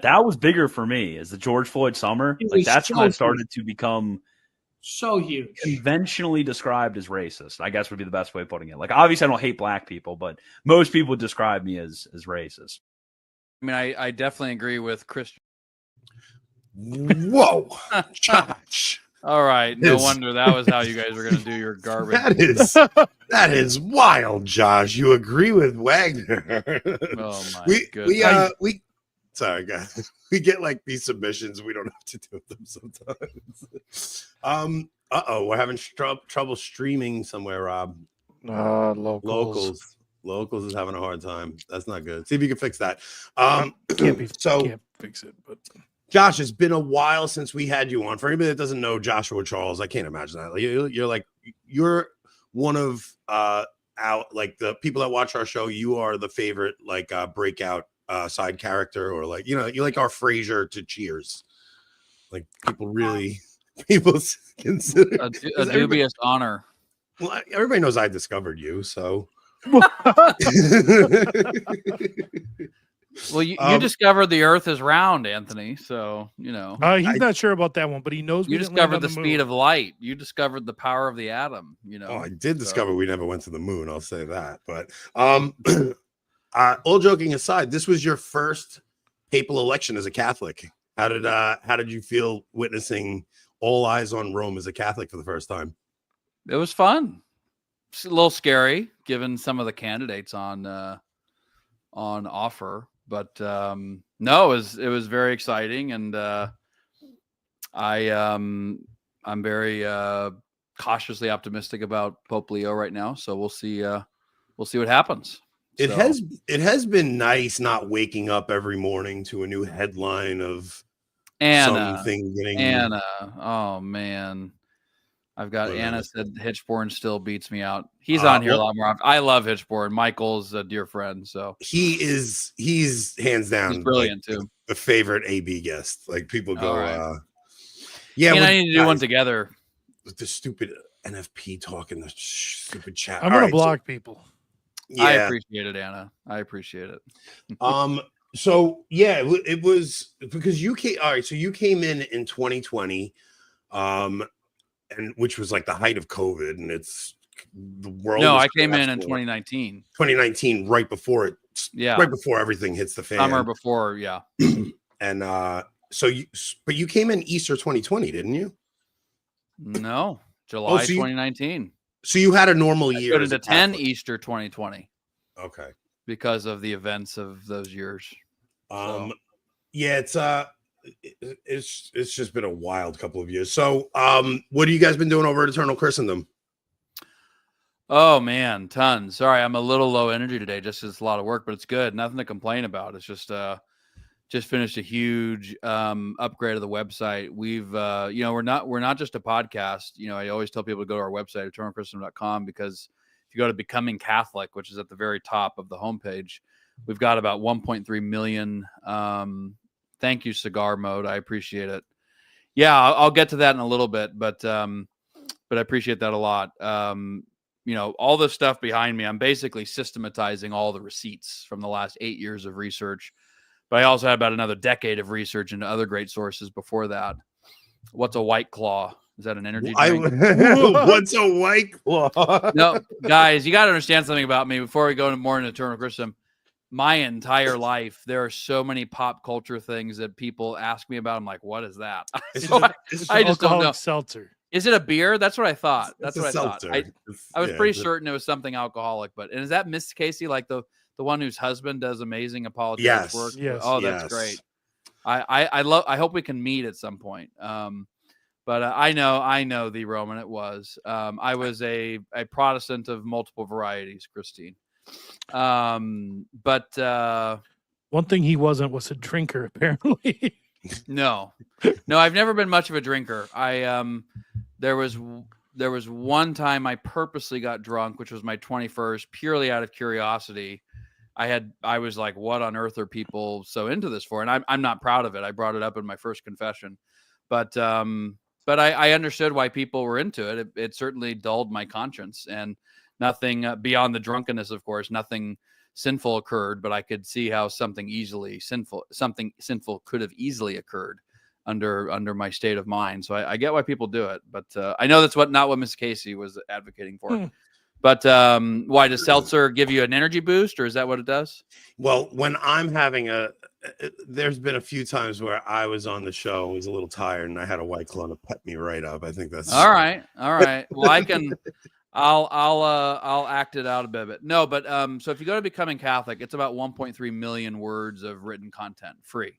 that was bigger for me as the George Floyd summer. Like that's when I started to become so huge, conventionally described as racist, I guess would be the best way of putting it. Like, obviously I don't hate black people, but most people would describe me as racist. I mean, I definitely agree with Christian. Whoa, Josh. All right. No wonder that was how you guys were going to do your garbage. That is wild, Josh. You agree with Wagner. Oh my goodness. Sorry guys. We get like these submissions. We don't have to deal with them sometimes. We're having trouble streaming somewhere, Rob. Locals is having a hard time. That's not good. See if you can fix that. Can't fix it, but Josh, it's been a while since we had you on. For anybody that doesn't know Joshua Charles, I can't imagine that. You're one of like the people that watch our show. You are the favorite breakout side character, or you're like our Frasier to Cheers. Like people consider a dubious honor. Well, everybody knows I discovered you, so. Well, you discovered the Earth is round, Anthony. So he's not sure about that one, but he knows you discovered the speed of light. You discovered the power of the atom. I did discover we never went to the moon. I'll say that. But all joking aside, this was your first papal election as a Catholic. How did you feel witnessing all eyes on Rome as a Catholic for the first time? It was fun. It's a little scary given some of the candidates on offer, but no, it was very exciting, and I'm very cautiously optimistic about Pope Leo right now. So we'll see what happens. It has been nice not waking up every morning to a new headline of something getting Anna. Oh man. I've got Anna said Hitchborn still beats me out. He's on here a lot more often. I love Hitchborn. Michael's a dear friend, so he's hands down. He's brilliant too. The favorite AB guest. Like people go, right. Yeah, I need to do one together. With the stupid NFP talk in the stupid chat. I'm gonna block people. Yeah. I appreciate it, Anna. I appreciate it. So yeah, it was because you came. All right, so you came in 2020, and which was like the height of COVID, and it's the world. No, I came in 2019. 2019, right before it. Yeah, right before everything hits the fan. Summer before, yeah. And but you came in Easter 2020, didn't you? No, July 2019. So you had a normal year. I put into 10 Easter 2020. Okay. Because of the events of those years. Yeah, it's just been a wild couple of years. So what have you guys been doing over at Eternal Christendom? Oh man, tons. Sorry, I'm a little low energy today. Just it's a lot of work, but it's good. Nothing to complain about. It's just finished a huge upgrade of the website. We've we're not just a podcast. I always tell people to go to our website, eternalchristendom.com, because if you go to Becoming Catholic, which is at the very top of the homepage, we've got about 1.3 million. Thank you, Cigar Mode. I appreciate it. Yeah, I'll get to that in a little bit, but I appreciate that a lot. All this stuff behind me, I'm basically systematizing all the receipts from the last 8 years of research. But I also had about another decade of research into other great sources before that. What's a White Claw? Is that an energy drink? What's a White Claw? No, guys, you got to understand something about me before we go more into Eternal Christendom. My entire life, there are so many pop culture things that people ask me about. I'm like, what is that? I just don't know. Seltzer. Is it a beer? That's what I thought. That's what I seltzer. thought. I was pretty certain it was something alcoholic. And is that Miss Casey, like the one whose husband does amazing apologetics work? Yes. Oh, that's great. I hope we can meet at some point. But I know the Roman it was. I was a Protestant of multiple varieties, Christine. But one thing he wasn't was a drinker, apparently. No, I've never been much of a drinker. There was one time I purposely got drunk, which was my 21st, purely out of curiosity. I was like, what on earth are people so into this for? And I'm not proud of it. I brought it up in my first confession, but I understood why people were into it. It certainly dulled my conscience, and nothing beyond the drunkenness, of course, nothing sinful occurred, but I could see how something sinful could have easily occurred under my state of mind. So I get why people do it, but I know that's not what Miss Casey was advocating for. But why does seltzer give you an energy boost, or is that what it does? Well, when I'm having there's been a few times where I was on the show, was a little tired, and I had a White Claw to pep me right up. I think that's all right. Well, I'll act it out a bit. No, but so if you go to Becoming Catholic, it's about 1.3 million words of written content, free.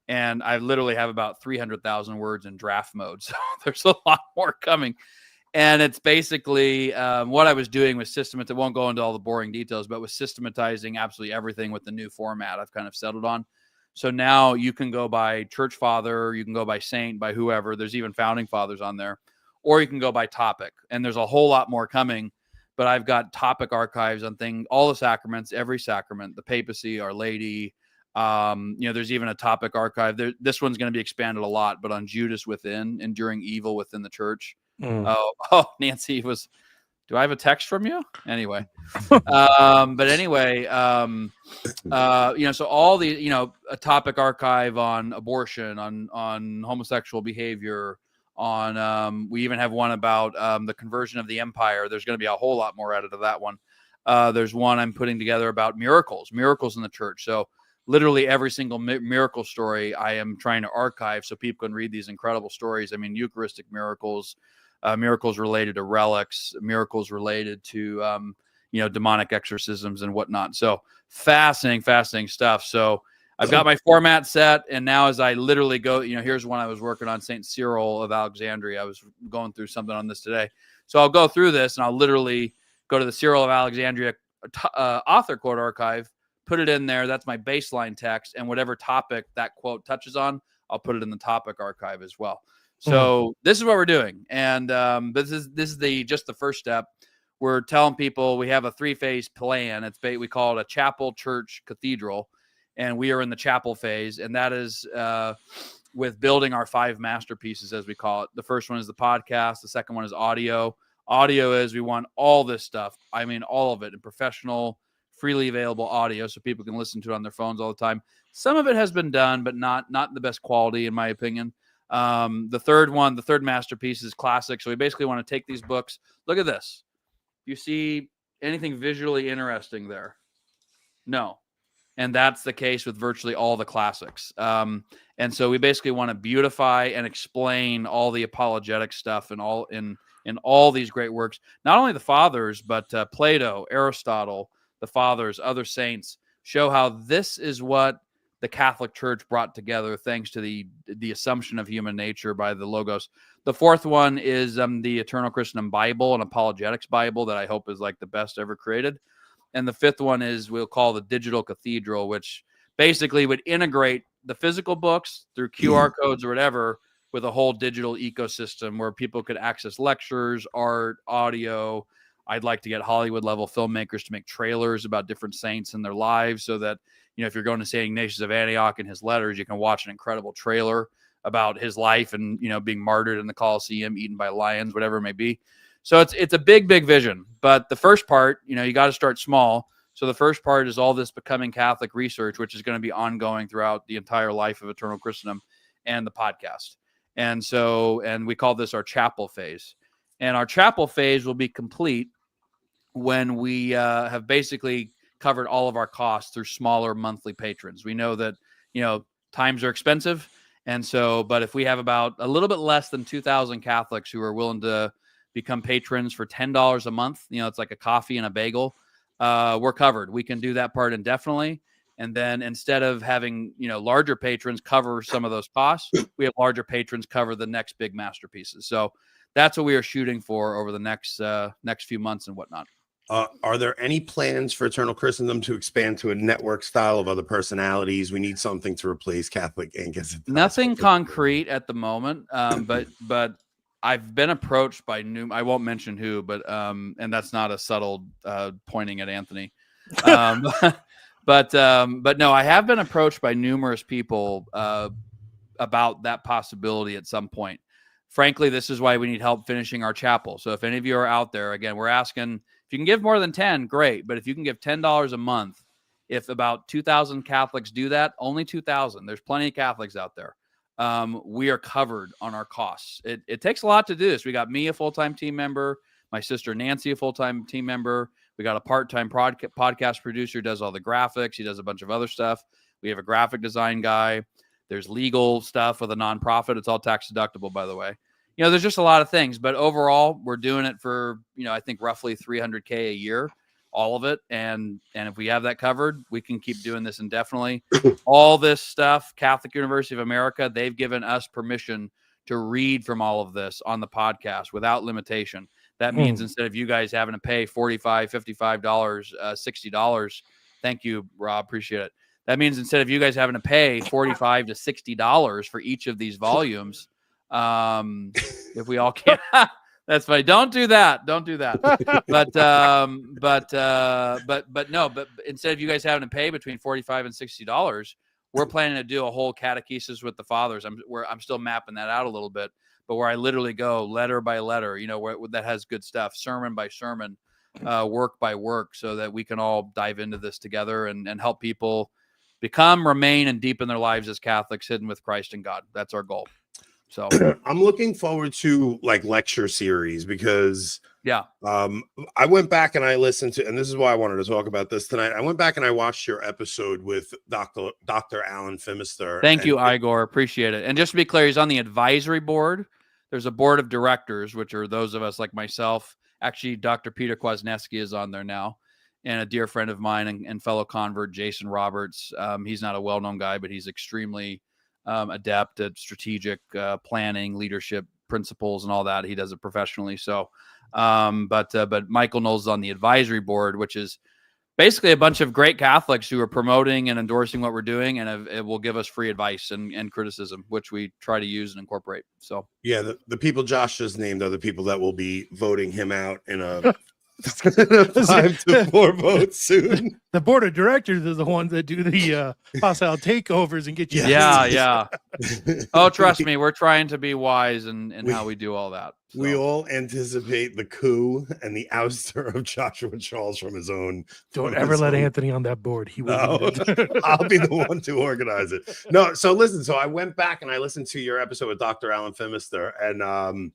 And I literally have about 300,000 words in draft mode. So there's a lot more coming. And it's basically what I was doing was it won't go into all the boring details, but was systematizing absolutely everything with the new format I've kind of settled on. So now you can go by church father, you can go by saint, by whoever. There's even founding fathers on there. Or you can go by topic. And there's a whole lot more coming. But I've got topic archives on all the sacraments, every sacrament, the papacy, Our Lady. There's even a topic archive. This one's going to be expanded a lot, but on Judas within, enduring evil within the church. Nancy do I have a text from you? Anyway. So all the, a topic archive on abortion, on homosexual behavior, on, we even have one about, the conversion of the empire. There's going to be a whole lot more added to that one. There's one I'm putting together about miracles in the church. So literally every single miracle story I am trying to archive so people can read these incredible stories. I mean, Eucharistic miracles, miracles related to relics, miracles related to, demonic exorcisms and whatnot. So fascinating stuff. So I've got my format set. And now as I literally go, here's one I was working on, St. Cyril of Alexandria. I was going through something on this today. So I'll go through this and I'll literally go to the Cyril of Alexandria author quote archive, put it in there. That's my baseline text. And whatever topic that quote touches on, I'll put it in the topic archive as well. So this is what we're doing. And this is just the first step. We're telling people we have a 3-phase plan. We call it a chapel, church, cathedral. And we are in the chapel phase. And that is with building our 5 masterpieces, as we call it. The first one is the podcast. The second one is audio. Audio is we want all this stuff. I mean, all of it in professional, freely available audio so people can listen to it on their phones all the time. Some of it has been done, but not the best quality, in my opinion. The third masterpiece is classic. So we basically want to take these books. Look at this. You see anything visually interesting there? No. And that's the case with virtually all the classics. And so we basically want to beautify and explain all the apologetic stuff and all in all these great works, not only the fathers, but Plato, Aristotle, the fathers, other saints, show how this is what the Catholic Church brought together thanks to the assumption of human nature by the Logos. The fourth one is the Eternal Christendom Bible, an apologetics Bible that I hope is like the best ever created. And the fifth one is we'll call the Digital Cathedral, which basically would integrate the physical books through QR codes or whatever with a whole digital ecosystem where people could access lectures, art, audio. I'd like to get Hollywood level filmmakers to make trailers about different saints and their lives so that, if you're going to St. Ignatius of Antioch and his letters, you can watch an incredible trailer about his life and, being martyred in the Colosseum, eaten by lions, whatever it may be. So it's a big vision. But the first part, you got to start small. So the first part is all this Becoming Catholic research, which is going to be ongoing throughout the entire life of Eternal Christendom and the podcast. And we call this our chapel phase. And our chapel phase will be complete when we have basically covered all of our costs through smaller monthly patrons. We know that, times are expensive. And so, but if we have about a little bit less than 2,000 Catholics who are willing to become patrons for $10 a month, it's like a coffee and a bagel, we're covered. We can do that part indefinitely. And then instead of having, larger patrons cover some of those costs, we have larger patrons cover the next big masterpieces. So that's what we are shooting for over the next few months and whatnot. Are there any plans for Eternal Christendom to expand to a network style of other personalities? We need something to replace Catholic Ink. Nothing concrete at the moment, but I've been approached by I won't mention who, but and that's not a subtle pointing at Anthony. But no, I have been approached by numerous people about that possibility at some point. Frankly, this is why we need help finishing our chapel. So if any of you are out there, again, we're asking if you can give more than 10, great. But if you can give $10 a month, if about 2,000 Catholics do that, only 2,000, there's plenty of Catholics out there, we are covered on our costs. It takes a lot to do this. We got me, a full-time team member, my sister Nancy, a full-time team member. We got a part-time podcast producer who does all the graphics. He does a bunch of other stuff. We have a graphic design guy. There's legal stuff with a nonprofit. It's all tax deductible, by the way. There's just a lot of things, but overall we're doing it for, I think roughly $300K a year, all of it. And if we have that covered, we can keep doing this indefinitely. All this stuff, Catholic University of America, they've given us permission to read from all of this on the podcast without limitation. That means instead of you guys having to pay $45, $55, $60, thank you, Rob, appreciate it. That means instead of you guys having to pay $45 to $60 for each of these volumes, if we all can, that's funny. Don't do that. But no, but instead of you guys having to pay between $45 and $60, we're planning to do a whole catechesis with the fathers. I'm still mapping that out a little bit, but where I literally go letter by letter, where that has good stuff, sermon by sermon, work by work, so that we can all dive into this together and help people become, remain, and deepen their lives as Catholics, hidden with Christ and God. That's our goal. So I'm looking forward to lecture series because I went back and I listened to, and this is why I wanted to talk about this tonight. I went back and I watched your episode with Dr. Alan Phimister. Thank you, Igor. Appreciate it. And just to be clear, he's on the advisory board. There's a board of directors, which are those of us like myself. Actually, Dr. Peter Kwasniewski is on there now, and a dear friend of mine and fellow convert, Jason Roberts. He's not a well-known guy, but he's extremely adept at strategic planning, leadership principles, and all that. He does it professionally. So, but Michael Knowles is on the advisory board, which is basically a bunch of great Catholics who are promoting and endorsing what we're doing, and it will give us free advice and criticism, which we try to use and incorporate. So, yeah, the people Josh just named are the people that will be voting him out in a 5 to 4 votes soon. The board of directors is the ones that do the hostile takeovers and get you. Yeah. Oh, trust me, we're trying to be wise in how we do all that. So. We all anticipate the coup and the ouster of Joshua Charles from his own. Don't ever let Anthony on that board. He will. No, I'll be the one to organize it. No, so listen. So I went back and I listened to your episode with Dr. Alan Phimister, and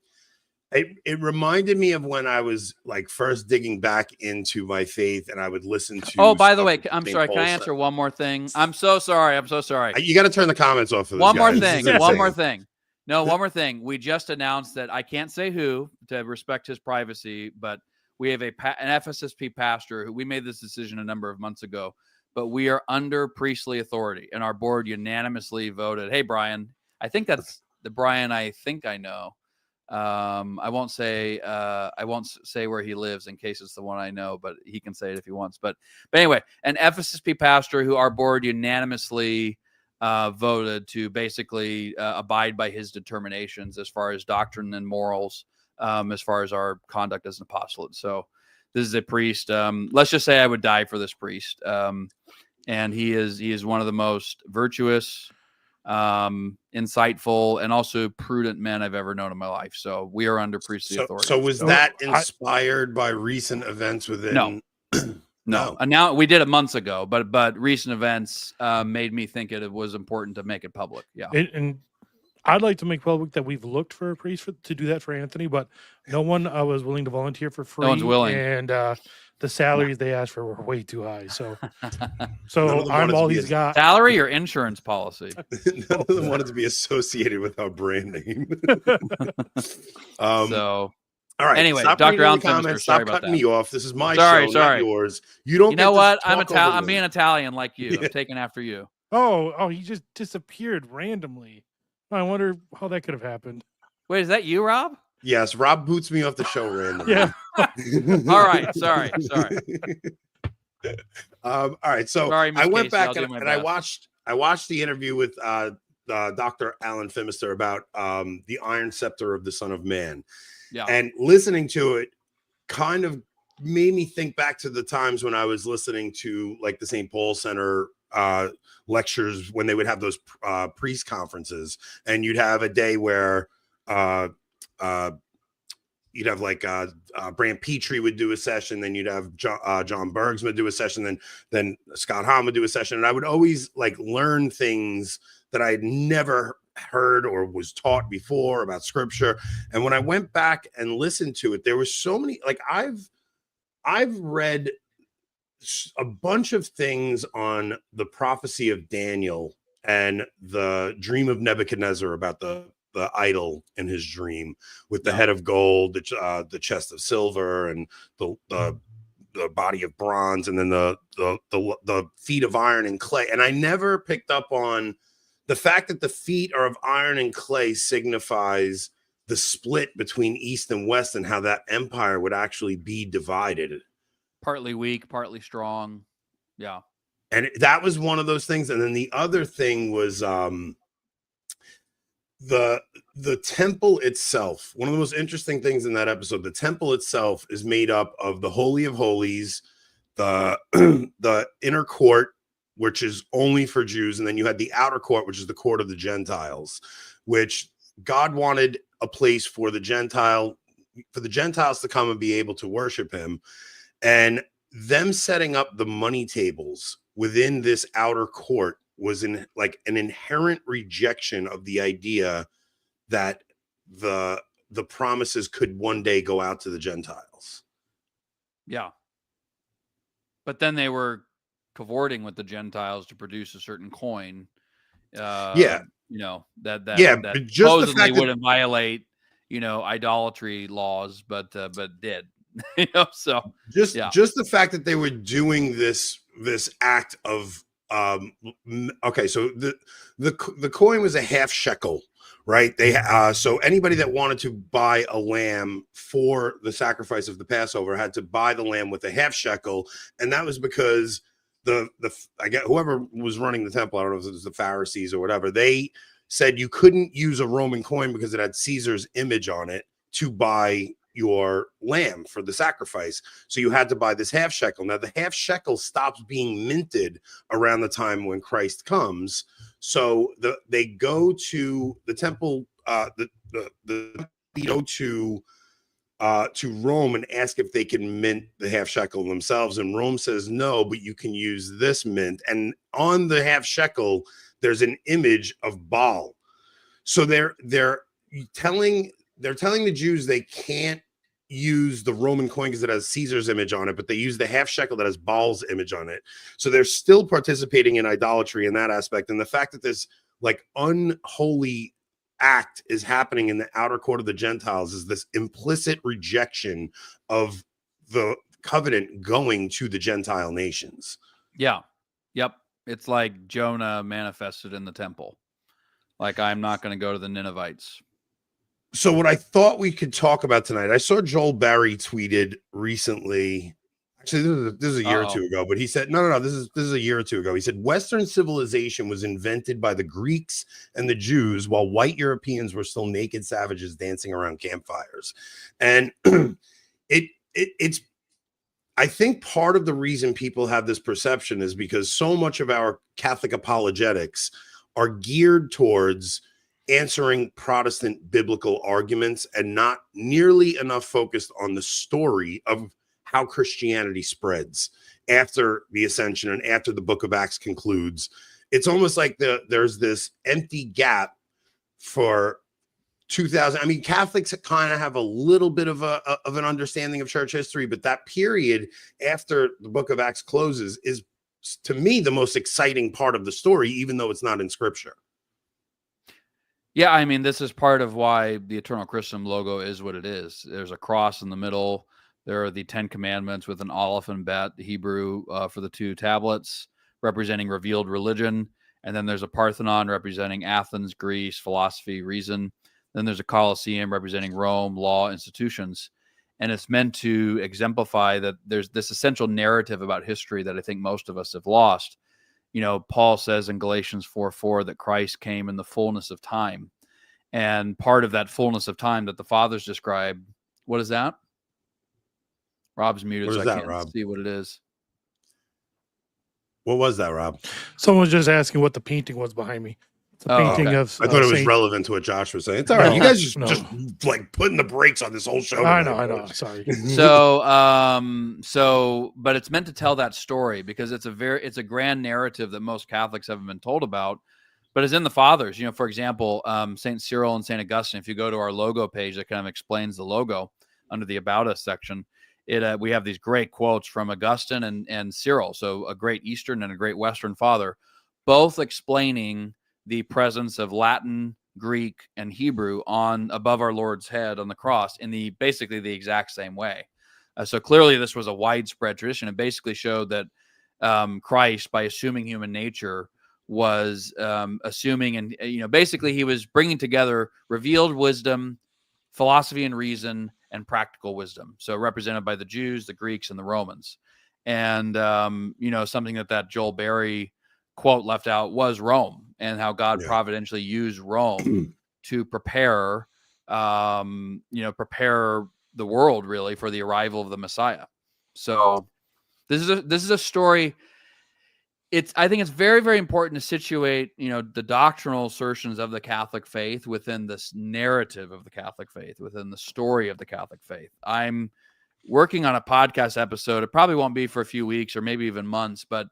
it reminded me of when I was first digging back into my faith, and I would listen to. Oh, by the way, I'm sorry. Can I answer one more thing? I'm so sorry. You got to turn the comments off. One more thing. No, one more thing. We just announced that I can't say who to respect his privacy, but we have an FSSP pastor who we made this decision a number of months ago, but we are under priestly authority, and our board unanimously voted. Hey, Brian, I think that's the Brian I think I know. I won't say where he lives in case it's the one I know, but he can say it if he wants. But anyway, an FSSP pastor who our board unanimously voted to basically abide by his determinations as far as doctrine and morals, as far as our conduct as an apostolate. So this is a priest. Let's just say I would die for this priest. And he is one of the most virtuous, insightful, and also prudent men I've ever known in my life. So we are under priestly authority. So was that inspired by recent events within? No. And now we did it months ago, but recent events made me think it was important to make it public. Yeah. And I'd like to make public that we've looked for a priest to do that for Anthony, but no one was willing to volunteer for free. No one's willing. And the salaries they asked for were way too high. So I'm all he's got. Salary or insurance policy? None of them wanted to be associated with our brand name. All right. Anyway, stop Dr. Allen Phimister, stop cutting me off. This is my show, not yours. You don't. You know what? I'm being Italian like you. I'm taking after you. Oh, he just disappeared randomly. I wonder how that could have happened. Wait, is that you, Rob? Yes, Rob boots me off the show randomly. Yeah. All right. Sorry. All right. So sorry, I went Casey, back and I watched the interview with Dr. Alan Phimister about the iron scepter of the Son of Man. Yeah. And listening to it kind of made me think back to the times when I was listening to the St. Paul Center lectures, when they would have those priest conferences, and you'd have a day where you'd have like Brant Petrie would do a session, then you'd have John Bergsma would do a session, then Scott Hahn would do a session, and I would always like learn things that I had never heard or was taught before about Scripture. And when I went back and listened to it, there was so many, like I've read a bunch of things on the prophecy of Daniel and the dream of Nebuchadnezzar about the idol in his dream with the head of gold, the chest of silver, and the body of bronze, and then the feet of iron and clay. And I never picked up on the fact that the feet are of iron and clay signifies the split between East and West, and how that empire would actually be divided. Partly weak, partly strong. Yeah. And that was one of those things. And then the other thing was the temple itself. One of the most interesting things in that episode, the temple itself is made up of the Holy of Holies, the the inner court, which is only for Jews, and then you had the outer court, which is the court of the Gentiles, which God wanted a place for the Gentiles to come and be able to worship him. And them setting up the money tables within this outer court was an inherent rejection of the idea that the promises could one day go out to the Gentiles. Yeah. But then they were cavorting with the Gentiles to produce a certain coin. Yeah. You know, that but just the fact wouldn't violate, idolatry laws, but did. So just the fact that they were doing this act of okay, so the coin was a half shekel, right? They so anybody that wanted to buy a lamb for the sacrifice of the Passover had to buy the lamb with a half shekel, and that was because I get whoever was running the temple, I don't know if it was the Pharisees or whatever, they said you couldn't use a Roman coin because it had Caesar's image on it to buy your lamb for the sacrifice. So you had to buy this half shekel. Now the half shekel stops being minted around the time when Christ comes. So they go to the temple, go to Rome and ask if they can mint the half shekel themselves. And Rome says no, but you can use this mint. And on the half shekel, there's an image of Baal. So they're telling the Jews they can't use the Roman coin because it has Caesar's image on it, but they use the half shekel that has Baal's image on it. So they're still participating in idolatry in that aspect. And the fact that this like unholy act is happening in the outer court of the Gentiles is this implicit rejection of the covenant going to the Gentile nations. Yeah. Yep. It's like Jonah manifested in the temple. Like, I'm not going to go to the Ninevites. So what I thought we could talk about tonight, I saw Joel Barry tweeted recently. Actually, this is a year or two ago, but he said, no, this is a year or two ago. He said, Western civilization was invented by the Greeks and the Jews while white Europeans were still naked savages dancing around campfires. And it's, I think part of the reason people have this perception is because so much of our Catholic apologetics are geared towards answering Protestant biblical arguments and not nearly enough focused on the story of how Christianity spreads after the ascension and after the book of Acts concludes. It's almost like there's this empty gap for 2000. I mean, Catholics kind of have a little bit of an understanding of church history, but that period after the book of Acts closes is, to me, the most exciting part of the story, even though it's not in Scripture. Yeah, I mean, this is part of why the Eternal Christendom logo is what it is. There's a cross in the middle. There are the 10 commandments with an aleph and bet, the Hebrew for the 2 tablets, representing revealed religion. And then there's a Parthenon representing Athens, Greece, philosophy, reason. Then there's a Colosseum representing Rome, law, institutions. And it's meant to exemplify that there's this essential narrative about history that I think most of us have lost. Paul says in Galatians 4:4 that Christ came in the fullness of time. And part of that fullness of time that the fathers describe, what is that? Rob's muted, What is so that, I can't Rob? see what it is. What was that, Rob? Someone was just asking what the painting was behind me. It's a painting okay. of. I thought it was Saint- relevant to what Josh was saying. It's all right. No, You guys just no. just like putting the brakes on this whole show. I tonight, know. folks. Sorry. But it's meant to tell that story because it's a grand narrative that most Catholics haven't been told about, but it's in the fathers. You know, for example, Saint Cyril and Saint Augustine. If you go to our logo page, that kind of explains the logo under the About Us section. We have these great quotes from Augustine and Cyril, so a great Eastern and a great Western father, both explaining the presence of Latin, Greek, and Hebrew above our Lord's head on the cross in basically the exact same way. So clearly this was a widespread tradition. It basically showed that Christ, by assuming human nature, was assuming, and basically he was bringing together revealed wisdom, philosophy and reason, and practical wisdom. So represented by the Jews, the Greeks, and the Romans. And something that Joel Berry quote left out was Rome, and how God providentially used Rome to prepare the world really for the arrival of the Messiah. So this is a story. I think it's very, very important to situate, the doctrinal assertions of the Catholic faith within this narrative of the Catholic faith, within the story of the Catholic faith. I'm working on a podcast episode. It probably won't be for a few weeks or maybe even months, but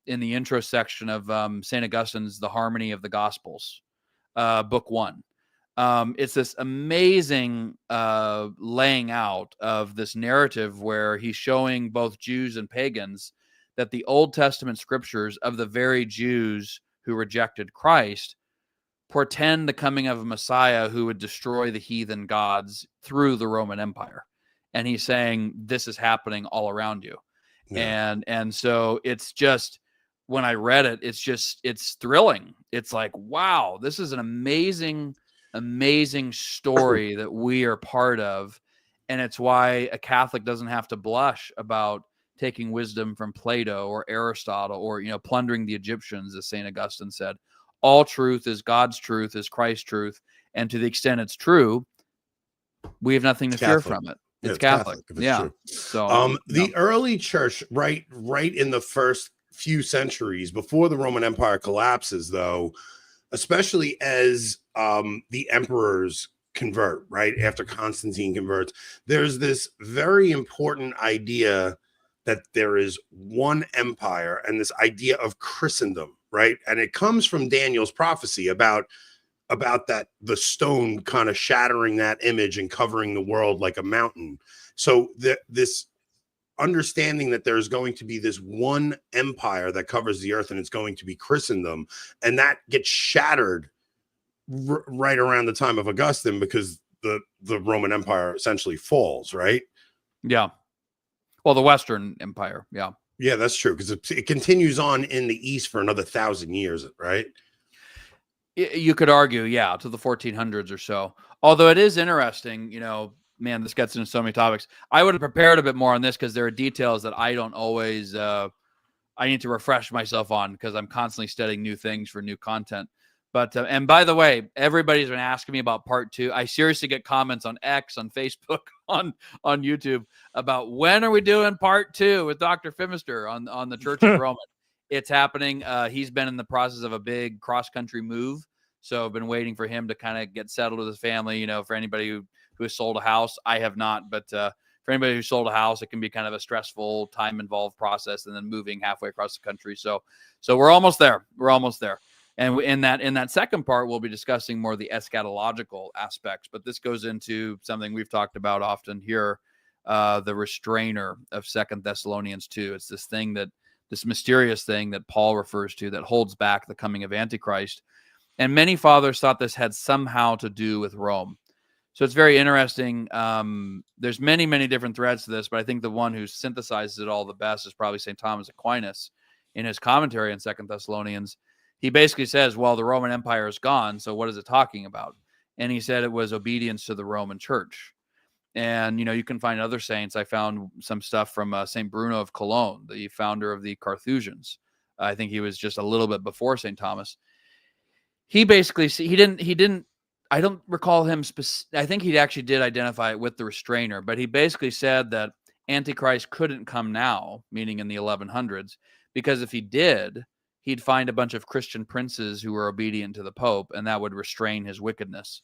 in the intro section of St. Augustine's The Harmony of the Gospels, book 1. It's this amazing laying out of this narrative where he's showing both Jews and pagans that the Old Testament scriptures of the very Jews who rejected Christ portend the coming of a Messiah who would destroy the heathen gods through the Roman Empire. And he's saying, this is happening all around you. Yeah. And so it's just, when I read it, it's thrilling. It's like, wow, this is an amazing story that we are part of. And it's why a Catholic doesn't have to blush about taking wisdom from Plato or Aristotle or, plundering the Egyptians, as St. Augustine said. All truth is God's truth, is Christ's truth. And to the extent it's true, we have nothing to fear from it. It's Catholic. Yeah. True. So the early church, right in the first few centuries before the Roman Empire collapses, though, especially as the emperors convert, right after Constantine converts, there's this very important idea that there is one empire, and this idea of Christendom, right? And it comes from Daniel's prophecy about that, the stone kind of shattering that image and covering the world like a mountain. So this understanding that there's going to be this one empire that covers the earth, and it's going to be Christendom, and that gets shattered right around the time of Augustine, because the Roman Empire essentially falls, right? Yeah. Well, the Western Empire. Yeah. Yeah, that's true, because it continues on in the East for another 1,000 years, right? You could argue, yeah, to the 1400s or so. Although it is interesting, man, this gets into so many topics. I would have prepared a bit more on this because there are details that I don't always, I need to refresh myself on, because I'm constantly studying new things for new content. But, and by the way, everybody's been asking me about part 2. I seriously get comments on X, on Facebook, on YouTube about when are we doing part 2 with Dr. Phimister on the Church of Rome. It's happening. He's been in the process of a big cross-country move. So I've been waiting for him to kind of get settled with his family. For anybody who has sold a house, I have not. But for anybody who sold a house, it can be kind of a stressful, time-involved process, and then moving halfway across the country. So we're almost there. We're almost there. And in that second part, we'll be discussing more of the eschatological aspects. But this goes into something we've talked about often here, the restrainer of 2 Thessalonians 2. It's this mysterious thing that Paul refers to that holds back the coming of Antichrist. And many fathers thought this had somehow to do with Rome. So it's very interesting. There's many, many different threads to this, but I think the one who synthesizes it all the best is probably St. Thomas Aquinas in his commentary on 2 Thessalonians. He basically says, well, the Roman Empire is gone, so what is it talking about? And he said it was obedience to the Roman Church. And, you can find other saints. I found some stuff from St. Bruno of Cologne, the founder of the Carthusians. I think he was just a little bit before St. Thomas. He basically, he didn't, I don't recall him, I think he actually did identify it with the restrainer, but he basically said that Antichrist couldn't come now, meaning in the 1100s, because if he did, he'd find a bunch of Christian princes who were obedient to the Pope, and that would restrain his wickedness.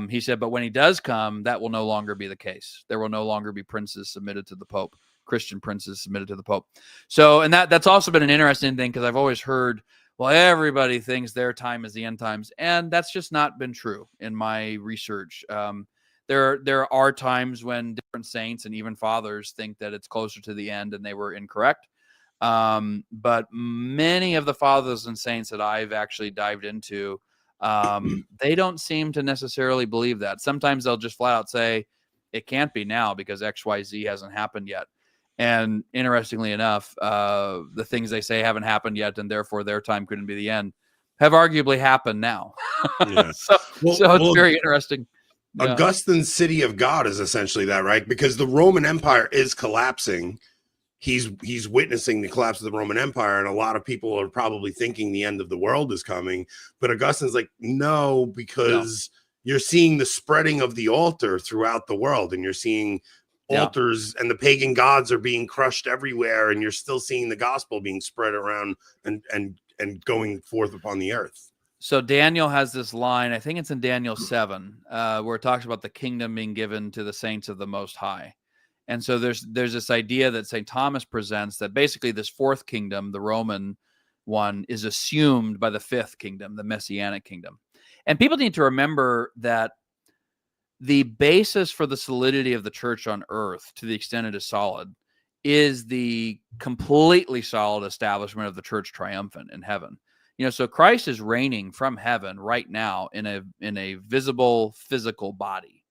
He said, but when he does come, that will no longer be the case. There will no longer be princes submitted to the Pope, Christian princes submitted to the Pope. So, and that's also been an interesting thing, because I've always heard, well, everybody thinks their time is the end times, and that's just not been true in my research. There are times when different saints and even fathers think that it's closer to the end, and they were incorrect. But many of the fathers and saints that I've actually dived into, they don't seem to necessarily believe that. Sometimes they'll just flat out say it can't be now because XYZ hasn't happened yet. And interestingly enough, the things they say haven't happened yet, and therefore their time couldn't be the end, have arguably happened now. Yeah. so it's very interesting. Yeah. Augustine's city of God is essentially that, right? Because the Roman Empire is collapsing. He's witnessing the collapse of the Roman Empire, and a lot of people are probably thinking the end of the world is coming. But Augustine's like, no, because you're seeing the spreading of the altar throughout the world, and you're seeing altars and the pagan gods are being crushed everywhere, and you're still seeing the gospel being spread around and going forth upon the earth. So Daniel has this line, I think it's in Daniel 7, where it talks about the kingdom being given to the saints of the Most High. And so there's this idea that St. Thomas presents that basically this fourth kingdom, the Roman one, is assumed by the fifth kingdom, the Messianic kingdom. And people need to remember that the basis for the solidity of the church on earth, to the extent it is solid, is the completely solid establishment of the church triumphant in heaven. So Christ is reigning from heaven right now in a visible physical body.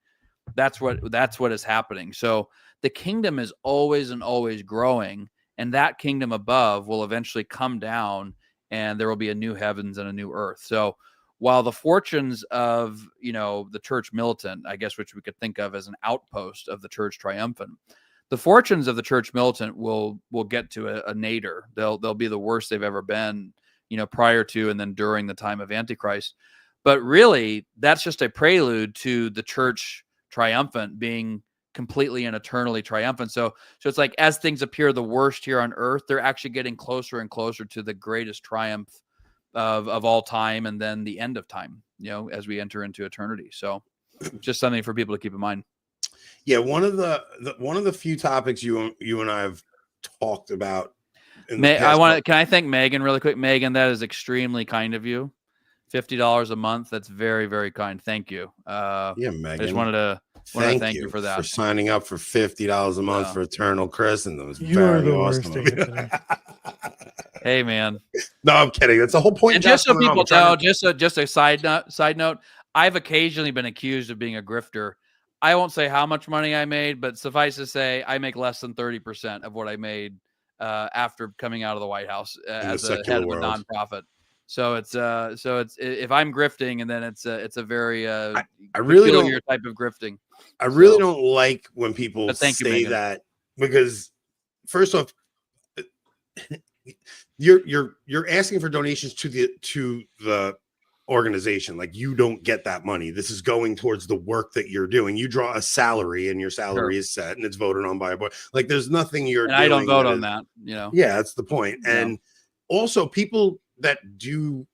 That's what is happening. So the kingdom is always and always growing, and that kingdom above will eventually come down, and there will be a new heavens and a new earth. So while the fortunes of, the church militant, I guess, which we could think of as an outpost of the church triumphant, the fortunes of the church militant will get to a nadir. They'll be the worst they've ever been, prior to and then during the time of Antichrist. But really, that's just a prelude to the church triumphant being completely and eternally triumphant. So it's like, as things appear the worst here on earth, they're actually getting closer and closer to the greatest triumph of all time, and then the end of time, as we enter into eternity. So just something for people to keep in mind. Yeah, one of the few topics you and I have talked about. Can I thank Megan really quick? Megan, that is extremely kind of you. $50 a month. That's very, very kind. Thank you. Megan. I just wanted to thank you for that. For signing up for $50 a month for Eternal Christendom. It was You're very the awesome. worst. Hey, man. No, I'm kidding. That's the whole point. And just so people know, just a side note, I've occasionally been accused of being a grifter. I won't say how much money I made, but suffice to say, I make less than 30% of what I made after coming out of the White House as a head of a nonprofit. So it's if I'm grifting, and then it's a very I really peculiar type of grifting. I really don't like when people say that, because first off, you're asking for donations to the organization. Like, you don't get that money. This is going towards the work that you're doing. You draw a salary, and your salary is set, and it's voted on by a board. Like, there's nothing you're doing. I don't vote on that. Yeah, that's the point. And also, people that do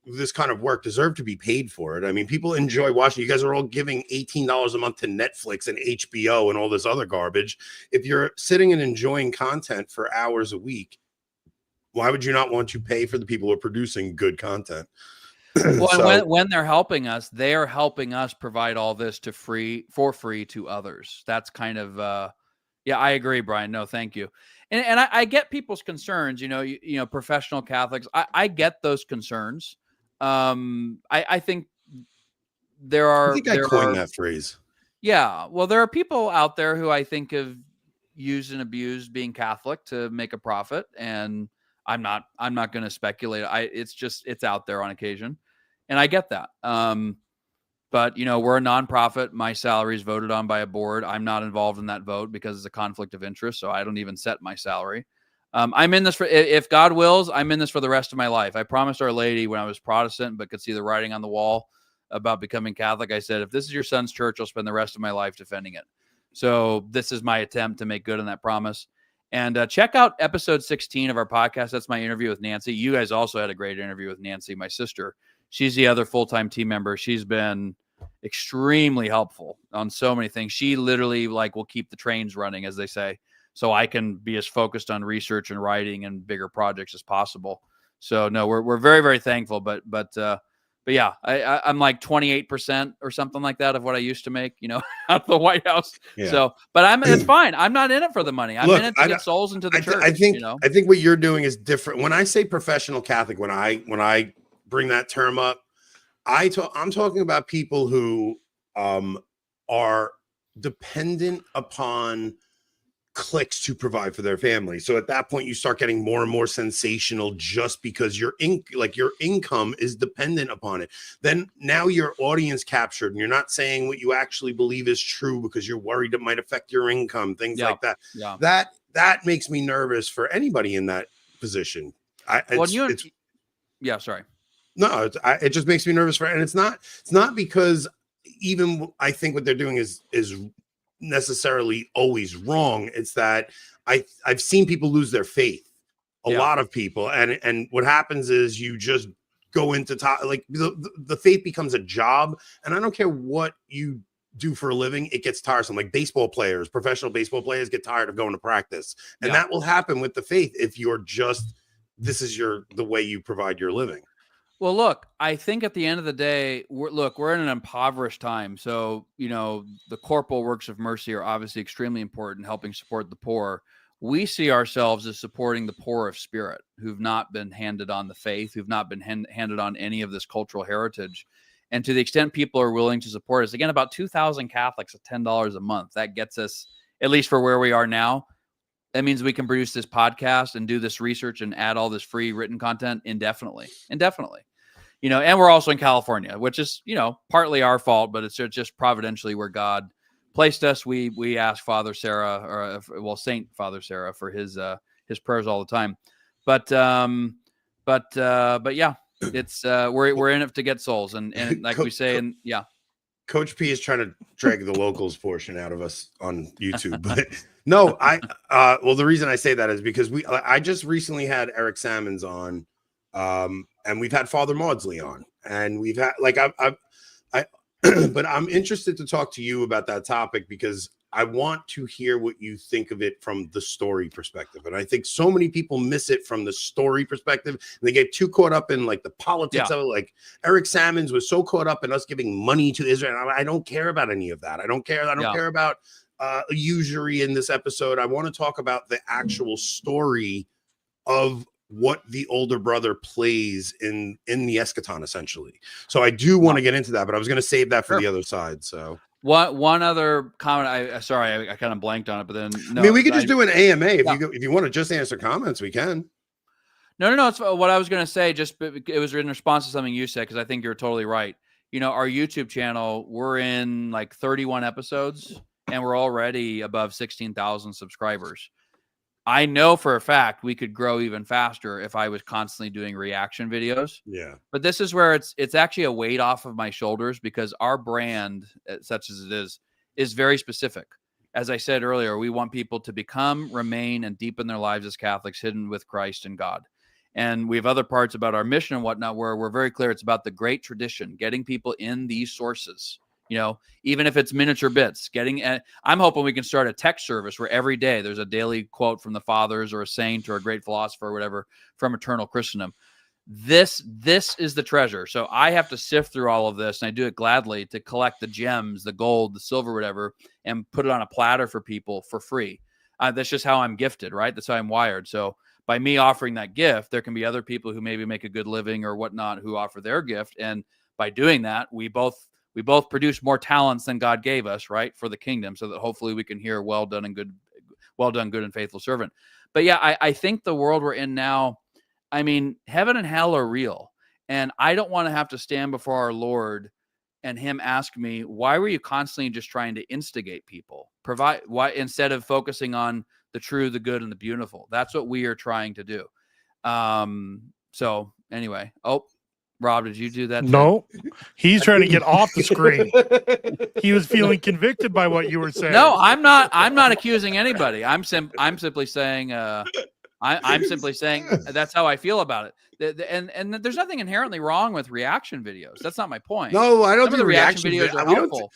this kind of work deserve to be paid for it. I mean, people enjoy watching. You guys are all giving $18 a month to Netflix and HBO and all this other garbage. If you're sitting and enjoying content for hours a week, why would you not want to pay for the people who are producing good content? Well, so, when they're helping us, they are helping us provide all this for free to others. That's kind of, I agree, Brian. No, thank you. And I get people's concerns, professional Catholics. I get those concerns. I think there are. I coined that phrase. Yeah. Well, there are people out there who I think have used and abused being Catholic to make a profit, and I'm not going to speculate. It's out there on occasion, and I get that. But, we're a nonprofit. My salary is voted on by a board. I'm not involved in that vote because it's a conflict of interest. So I don't even set my salary. I'm in this if God wills, I'm in this for the rest of my life. I promised Our Lady when I was Protestant, but could see the writing on the wall about becoming Catholic. I said, if this is your son's church, I'll spend the rest of my life defending it. So this is my attempt to make good on that promise. And check out episode 16 of our podcast. That's my interview with Nancy. You guys also had a great interview with Nancy, my sister. She's the other full-time team member. She's been extremely helpful on so many things. She literally will keep the trains running, as they say, so I can be as focused on research and writing and bigger projects as possible. So no, we're very, very thankful. But yeah, I'm like 28% or something like that of what I used to make, out of the White House. Yeah. So, but it's fine. I'm not in it for the money. I'm in it to get souls into the church. I think what you're doing is different. When I say professional Catholic, when I bring that term up, I'm talking about people who are dependent upon clicks to provide for their family. So at that point, you start getting more and more sensational just because your income is dependent upon it. Then now you're audience captured and you're not saying what you actually believe is true because you're worried it might affect your income, things like that. Yeah. That makes me nervous for anybody in that position. Sorry. No, it just makes me nervous and it's not because even I think what they're doing is necessarily always wrong. It's that I've seen people lose their faith, a lot of people, and what happens is you just go into the faith becomes a job, and I don't care what you do for a living, it gets tiresome. Like professional baseball players get tired of going to practice, and that will happen with the faith if you're just the way you provide your living. Well, look, I think at the end of the day, we're in an impoverished time. So, the corporal works of mercy are obviously extremely important, helping support the poor. We see ourselves as supporting the poor of spirit who've not been handed on the faith, who've not been handed on any of this cultural heritage. And to the extent people are willing to support us, again, about 2,000 Catholics at $10 a month, that gets us, at least for where we are now, that means we can produce this podcast and do this research and add all this free written content indefinitely. And we're also in California, which is, partly our fault, but it's just providentially where God placed us. We ask Father Sarah, Saint Father Sarah, for his prayers all the time. But yeah, it's we're in it to get souls, and like we say, and yeah. Coach P is trying to drag the locals portion out of us on YouTube, but no, the reason I say that is because I just recently had Eric Salmons on, and we've had Father Maudsley on, and we've had but I'm interested to talk to you about that topic because I want to hear what you think of it from the story perspective. And I think so many people miss it from the story perspective. And they get too caught up in the politics of it. Like Eric Salmons was so caught up in us giving money to Israel. I don't care about any of that. I don't care about usury in this episode. I want to talk about the actual story of what the older brother plays in the eschaton, essentially. So I do want to get into that, but I was going to save that for the other side. So one other comment. I kind of blanked on it, but then no, I mean, we could just do an AMA if you want to just answer comments, we can. No. It's what I was going to say. Just it was in response to something you said, because I think you're totally right. Our YouTube channel, we're in 31 episodes, and we're already above 16,000 subscribers. I know for a fact we could grow even faster if I was constantly doing reaction videos. Yeah. But this is where it's actually a weight off of my shoulders, because our brand, such as it is very specific. As I said earlier, we want people to become, remain, and deepen their lives as Catholics, hidden with Christ and God. And we have other parts about our mission and whatnot where we're very clear. It's about the great tradition, getting people in these sources. Even if it's miniature bits, I'm hoping we can start a text service where every day there's a daily quote from the fathers or a saint or a great philosopher or whatever from Eternal Christendom. This is the treasure. So I have to sift through all of this, and I do it gladly, to collect the gems, the gold, the silver, whatever, and put it on a platter for people for free. That's just how I'm gifted, right? That's how I'm wired. So by me offering that gift, there can be other people who maybe make a good living or whatnot who offer their gift. And by doing that, we both produce more talents than God gave us, right, for the kingdom, so that hopefully we can hear, well done, good and faithful servant. But yeah, I think the world we're in now, I mean, heaven and hell are real. And I don't want to have to stand before our Lord and him ask me, why were you constantly just trying to instigate people? Why, instead of focusing on the true, the good, and the beautiful? That's what we are trying to do. So anyway, Rob, did you do that? No, he's trying to get off the screen. He was feeling convicted by what you were saying. No, I'm not. I'm not accusing anybody. I'm simply saying. I'm simply saying that's how I feel about it. And there's nothing inherently wrong with reaction videos. That's not my point. No, I don't Some of think the reaction videos videos are helpful.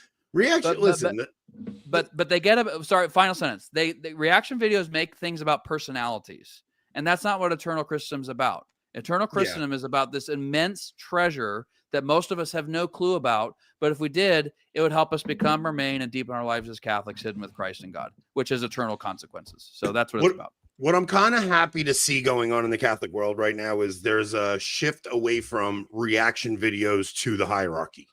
But they get sorry. Final sentence. They reaction videos make things about personalities, and that's not what Eternal Christendom is about. Eternal Christendom is about this immense treasure that most of us have no clue about. But if we did, it would help us become, remain, and deepen our lives as Catholics, hidden with Christ and God, which is eternal consequences. So that's what it's about. What I'm kind of happy to see going on in the Catholic world right now is there's a shift away from reaction videos to the hierarchy,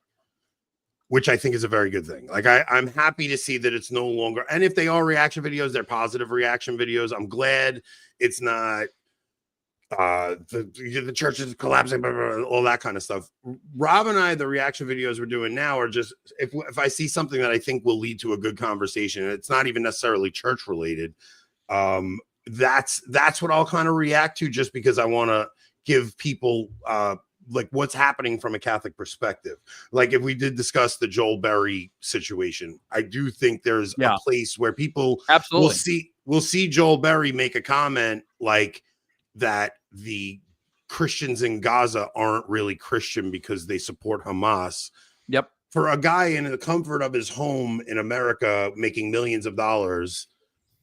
which I think is a very good thing. Like I'm happy to see that it's no longer, and if they are reaction videos, they're positive reaction videos. I'm glad it's not the church is collapsing, blah, blah, blah, all that kind of stuff. Rob and I, the reaction videos we're doing now are just if I see something that I think will lead to a good conversation, and it's not even necessarily church related. That's what I'll kind of react to, just because I want to give people like what's happening from a Catholic perspective. Like if we did discuss the Joel Berry situation, I do think there's a place where people will see Joel Berry make a comment like that the Christians in Gaza aren't really Christian because they support Hamas. Yep. For a guy in the comfort of his home in America making millions of dollars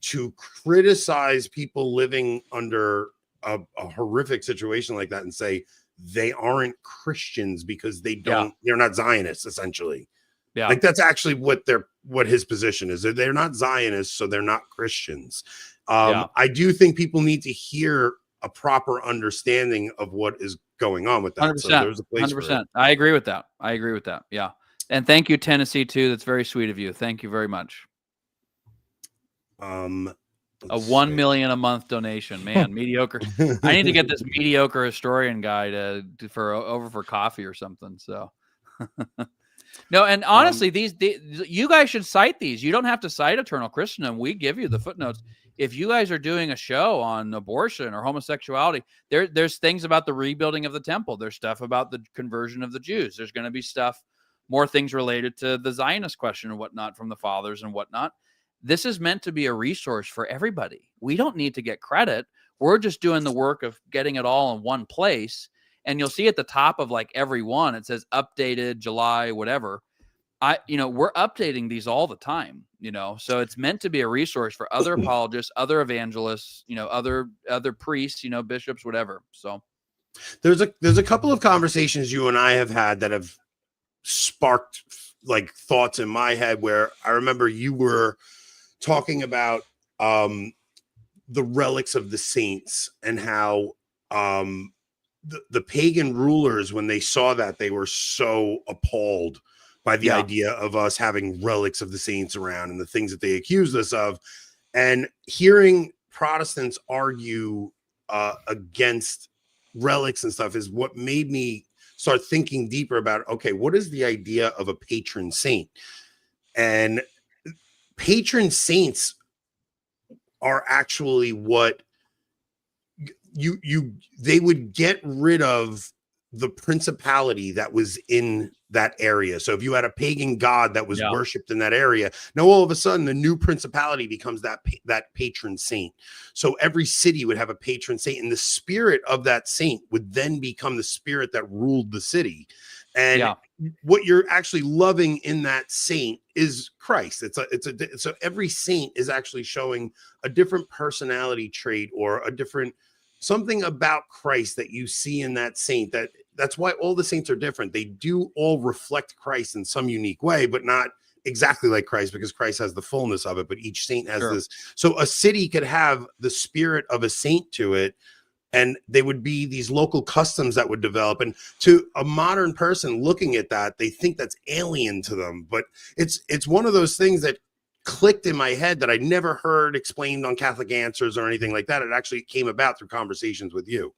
to criticize people living under a horrific situation like that and say they aren't Christians because they don't, they're not Zionists, essentially. Yeah. Like that's actually what his position is. They're not Zionists, so they're not Christians. I do think people need to hear a proper understanding of what is going on with that. 100%, so there's a place 100%. for it. I agree with that. Yeah. And thank you, Tennessee, too. That's very sweet of you. Thank you very much. A 1 million a month donation, man. Mediocre. I need to get this mediocre historian guy for coffee or something. So no, and honestly, these you guys should cite these. You don't have to cite Eternal Christendom. We give you the footnotes. If you guys are doing a show on abortion or homosexuality, there's things about the rebuilding of the temple. There's stuff about the conversion of the Jews. There's going to be more things related to the Zionist question and whatnot from the fathers and whatnot. This is meant to be a resource for everybody. We don't need to get credit. We're just doing the work of getting it all in one place. And you'll see at the top of like every one, it says updated July, whatever. We're updating these all the time, so it's meant to be a resource for other apologists, other evangelists, other priests, bishops, whatever. So there's a couple of conversations you and I have had that have sparked like thoughts in my head, where I remember you were talking about the relics of the saints and how the pagan rulers, when they saw that, they were so appalled by the idea of us having relics of the saints around and the things that they accused us of. And hearing Protestants argue against relics and stuff is what made me start thinking deeper about, okay, what is the idea of a patron saint? And patron saints are actually what they would get rid of the principality that was in that area. So if you had a pagan god that was worshipped in that area, now all of a sudden the new principality becomes that patron saint. So every city would have a patron saint, and the spirit of that saint would then become the spirit that ruled the city. And what you're actually loving in that saint is Christ. So every saint is actually showing a different personality trait or a different something about Christ that you see in that saint. That's why all the saints are different. They do all reflect Christ in some unique way, but not exactly like Christ, because Christ has the fullness of it, but each saint has this. So a city could have the spirit of a saint to it, and they would be these local customs that would develop. And to a modern person looking at that, they think that's alien to them. But it's one of those things that clicked in my head that I never heard explained on Catholic Answers or anything like that. It actually came about through conversations with you.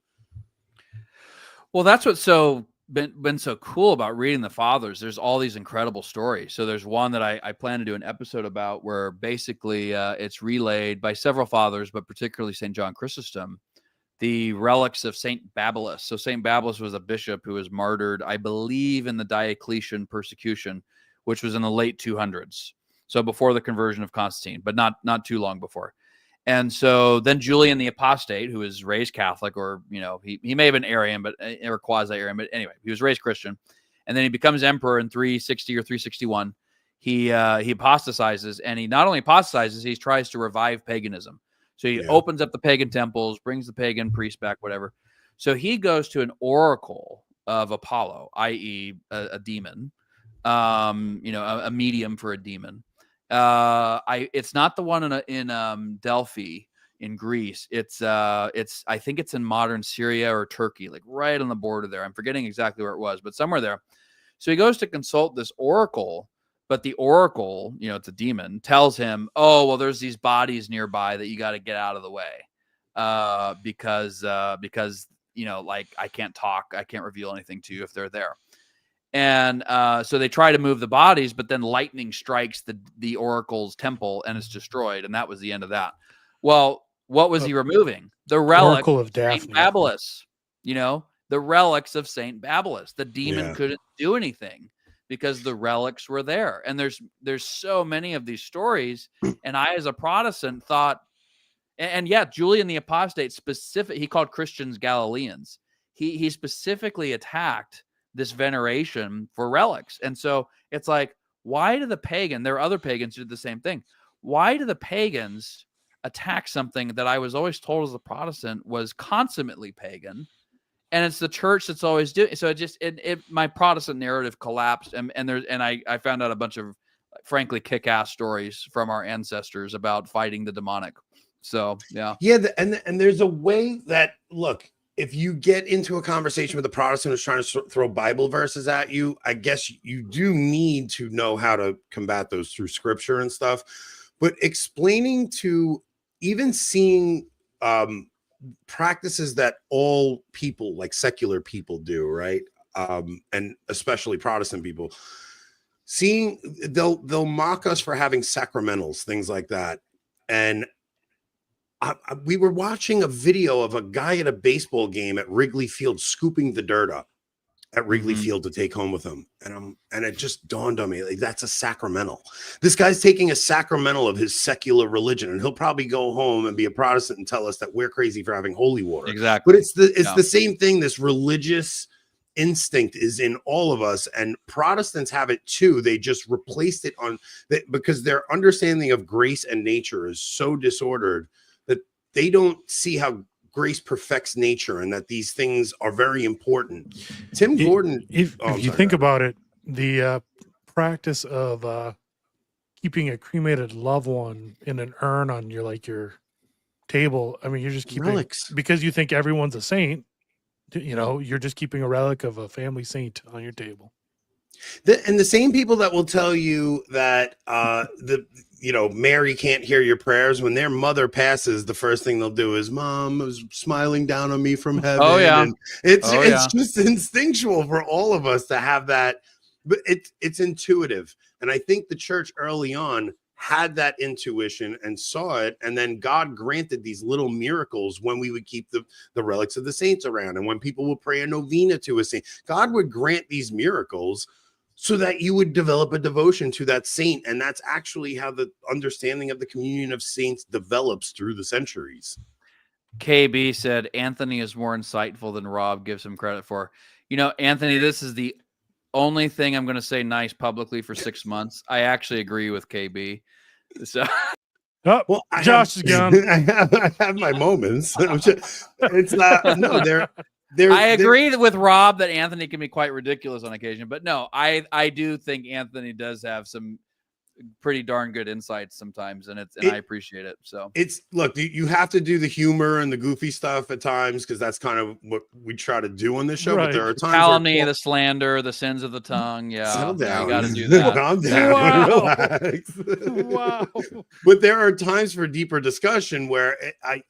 Well, that's what's been so cool about reading the fathers. There's all these incredible stories. So there's one that I plan to do an episode about, where basically it's relayed by several fathers, but particularly St. John Chrysostom, the relics of Saint Babylos. So Saint Babylos was a bishop who was martyred, I believe, in the Diocletian persecution, which was in the late 200s. So before the conversion of Constantine, but not too long before. And so then Julian the Apostate, who was raised Catholic, or, you know, he may have been Arian, but or quasi-Arian, but anyway, he was raised Christian. And then he becomes emperor in 360 or 361. He apostatizes, and he not only apostatizes, he tries to revive paganism. So he opens up the pagan temples, brings the pagan priests back, whatever. So he goes to an oracle of Apollo, i.e. a demon, you know, a medium for a demon. It's not the one in Delphi in Greece. It's I think it's in modern Syria or Turkey, like right on the border there. I'm forgetting exactly where it was, but somewhere there. So he goes to consult this oracle, but the oracle, you know, it's a demon, tells him, oh, well, there's these bodies nearby that you got to get out of the way. Because, you know, like, I can't talk, I can't reveal anything to you if they're there. And so they try to move the bodies, but then lightning strikes the oracle's temple and it's destroyed. And that was the end of that. Well, what was he removing? The relic Oracle of Daphne. Saint Babylos, you know, the relics of Saint Babylos. The demon couldn't do anything because the relics were there. And there's so many of these stories. And I, as a Protestant, thought, and yeah, Julian the Apostate he called Christians Galileans. He specifically attacked this veneration for relics. And so it's like, why do the pagan, there are other pagans who did the same thing. Why do the pagans attack something that I was always told as a Protestant was consummately pagan? And it's the church that's always doing. So my Protestant narrative collapsed. And I found out a bunch of, frankly, kick-ass stories from our ancestors about fighting the demonic. So, yeah. Yeah. And there's a way that, look, if you get into a conversation with a Protestant who's trying to throw Bible verses at you, I guess you do need to know how to combat those through scripture and stuff. But explaining to, even seeing practices that all people, like secular people, do, right? And especially Protestant people, seeing they'll mock us for having sacramentals, things like that. And we were watching a video of a guy at a baseball game at Wrigley Field scooping the dirt up at Wrigley Field to take home with him. And it just dawned on me, like, that's a sacramental. This guy's taking a sacramental of his secular religion, and he'll probably go home and be a Protestant and tell us that we're crazy for having holy water. Exactly. But it's the same thing. This religious instinct is in all of us, and Protestants have it too. They just replaced it because their understanding of grace and nature is so disordered that they don't see how grace perfects nature and that these things are very important. Tim Gordon, if you think about it, the practice of keeping a cremated loved one in an urn on your table, I mean, you're just keeping relics because you think everyone's a saint. You know, you're just keeping a relic of a family saint on your table. And the same people that will tell you that Mary can't hear your prayers, when their mother passes, the first thing they'll do is, Mom was smiling down on me from heaven. Oh yeah. And it's just instinctual for all of us to have that, but it's intuitive. And I think the church early on had that intuition and saw it, and then God granted these little miracles when we would keep the relics of the saints around, and when people would pray a novena to a saint, God would grant these miracles so that you would develop a devotion to that saint. And that's actually how the understanding of the communion of saints develops through the centuries. KB said Anthony is more insightful than Rob gives him credit for. You know, Anthony, this is the only thing I'm going to say nice publicly for 6 months. I actually agree with KB. So, well, Josh is gone. I have my moments. It's not. No, I agree with Rob that Anthony can be quite ridiculous on occasion, but no, I do think Anthony does have some pretty darn good insights sometimes, and I appreciate it. So look, you have to do the humor and the goofy stuff at times, because that's kind of what we try to do on this show. Right. But there are times calumny, the slander, the sins of the tongue. Yeah, settle down. You got to do that. Calm down. Wow. Relax. Wow. But there are times for deeper discussion where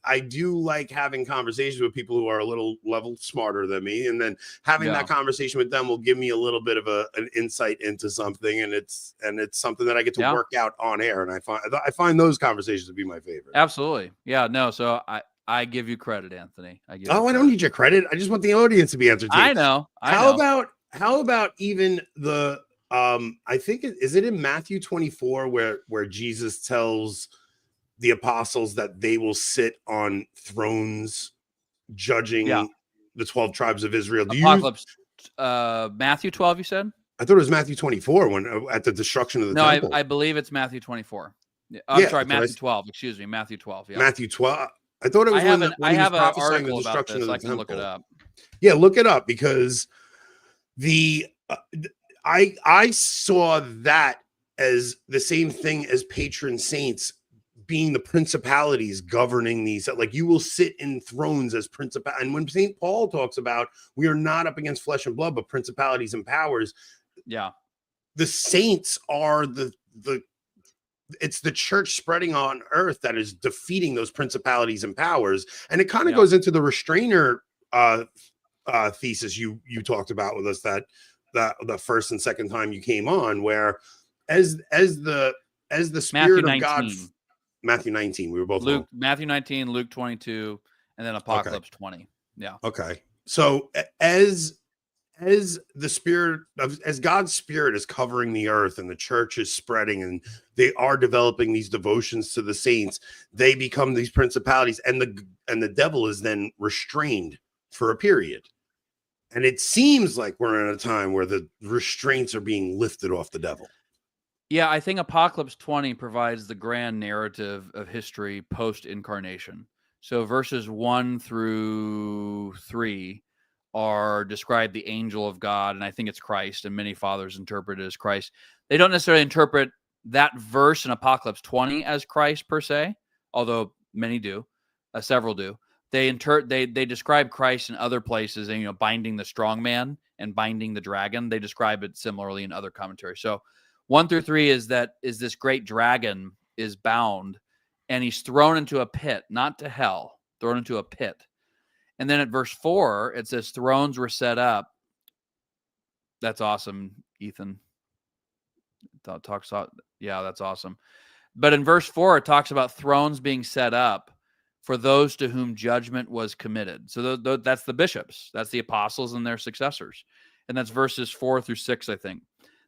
I do like having conversations with people who are a little level smarter than me, and then having that conversation with them will give me a little bit of an insight into something, and it's something that I get to work out on air, and I find those conversations to be my favorite. Absolutely. Yeah, no, so I give you credit, Anthony. I don't need your credit. I just want the audience to be entertained. I know. How about even the I think is it in Matthew 24 where Jesus tells the apostles that they will sit on thrones judging the 12 tribes of Israel. Apocalypse, Matthew 12, you said? I thought it was Matthew 24 when at the destruction of the temple. No, I believe it's Matthew 24. I'm sorry, Matthew 12. Excuse me, Matthew 12. Yeah, Matthew 12. I thought it was when he was prophesying the destruction of the temple. I can look it up. Yeah, look it up because I saw that as the same thing as patron saints being the principalities governing these. Like you will sit in thrones as principal. And when St. Paul talks about we are not up against flesh and blood, but principalities and powers. Yeah, the saints are it's the church spreading on earth that is defeating those principalities and powers. And it kind of goes into the restrainer thesis you talked about with us that the first and second time you came on, where as the Spirit of God. Matthew 19. We were both Luke, Matthew 19, Luke 22, and then Apocalypse 20. Yeah. Okay. So as the Spirit as God's Spirit is covering the earth and the church is spreading and they are developing these devotions to the saints, they become these principalities, and the devil is then restrained for a period. And it seems like we're in a time where the restraints are being lifted off the devil. Yeah, I think Apocalypse 20 provides the grand narrative of history post-incarnation. So verses 1 through 3 are describe the angel of God, and I think it's Christ, and many fathers interpret it as Christ. They don't necessarily interpret that verse in Apocalypse 20 as Christ per se, although many do, several do. They describe Christ in other places, and binding the strong man and binding the dragon. They describe it similarly in other commentaries. So 1 through 3 is this great dragon is bound and he's thrown into a pit, not to hell, thrown into a pit. And then at verse 4, it says thrones were set up. That's awesome, Ethan. That's awesome. But in verse 4, it talks about thrones being set up for those to whom judgment was committed. So that's the bishops. That's the apostles and their successors. And that's verses 4 through 6, I think.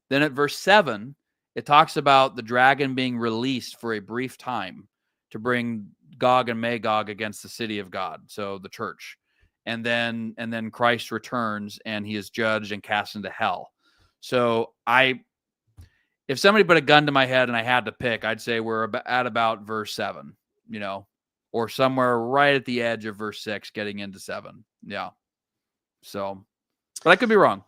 Then at verse 7, it talks about the dragon being released for a brief time to bring Gog and Magog against the city of God, so the church. And then Christ returns and he is judged and cast into hell. So if somebody put a gun to my head and I had to pick, I'd say we're at about verse 7, or somewhere right at the edge of verse 6, getting into 7. Yeah. So, but I could be wrong.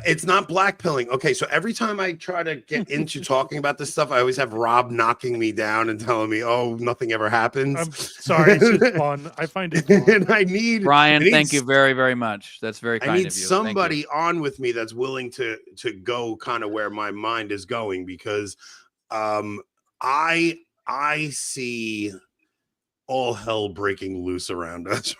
It's not blackpilling. Okay, so every time I try to get into talking about this stuff, I always have Rob knocking me down and telling me, "Oh, nothing ever happens." I'm sorry, it's just fun. I find it fun. And I need Brian. Thank you very, very much. That's very kind of you. I need somebody on with me that's willing to go kind of where my mind is going, because I see all hell breaking loose around us.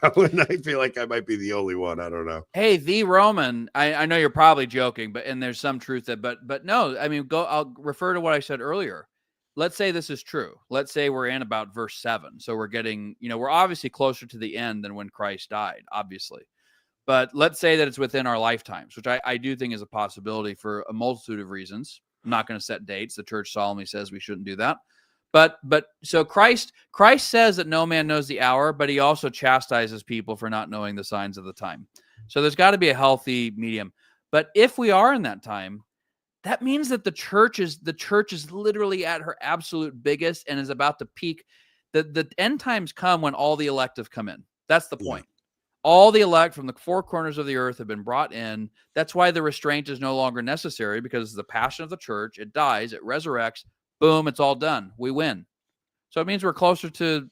And I feel like I might be the only one. I don't know. Hey, the Roman, I know you're probably joking, and there's some truth that, but no, I mean, I'll refer to what I said earlier. Let's say this is true. Let's say we're in about verse 7. So we're getting, we're obviously closer to the end than when Christ died, obviously. But let's say that it's within our lifetimes, which I do think is a possibility for a multitude of reasons. I'm not going to set dates. The church solemnly says we shouldn't do that. But so Christ says that no man knows the hour, but he also chastises people for not knowing the signs of the time. So there's got to be a healthy medium. But if we are in that time, that means that the church is literally at her absolute biggest and is about to peak. The end times come when all the elect have come in. That's the point. All the elect from the four corners of the earth have been brought in. That's why the restraint is no longer necessary, because the passion of the church, it dies, it resurrects. Boom, it's all done. We win. So it means we're closer to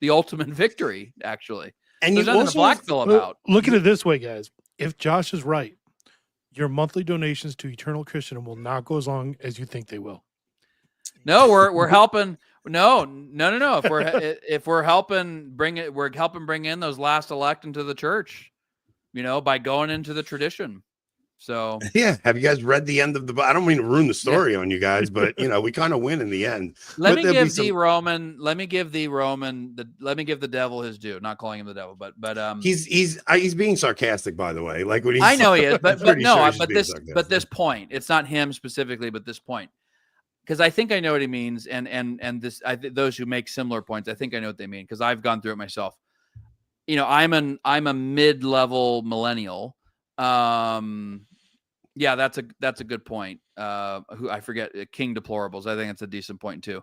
the ultimate victory, actually. And there's nothing to blackpill about. Look at it this way, guys. If Josh is right, your monthly donations to Eternal Christendom will not go as long as you think they will. No, we're helping. No. If we're helping bring in those last elect into the church, by going into the tradition. So yeah, have you guys read the end of the? I don't mean to ruin the story on you guys, but we kind of win in the end. Let me give the devil his due. Not calling him the devil, but he's being sarcastic, by the way. Like when he's, I know he is, but this point, it's not him specifically, but this point, because I think I know what he means, and this those who make similar points, I think I know what they mean because I've gone through it myself. I'm a mid-level millennial. Yeah, that's a good point. Who I forget, King Deplorables. I think it's a decent point too.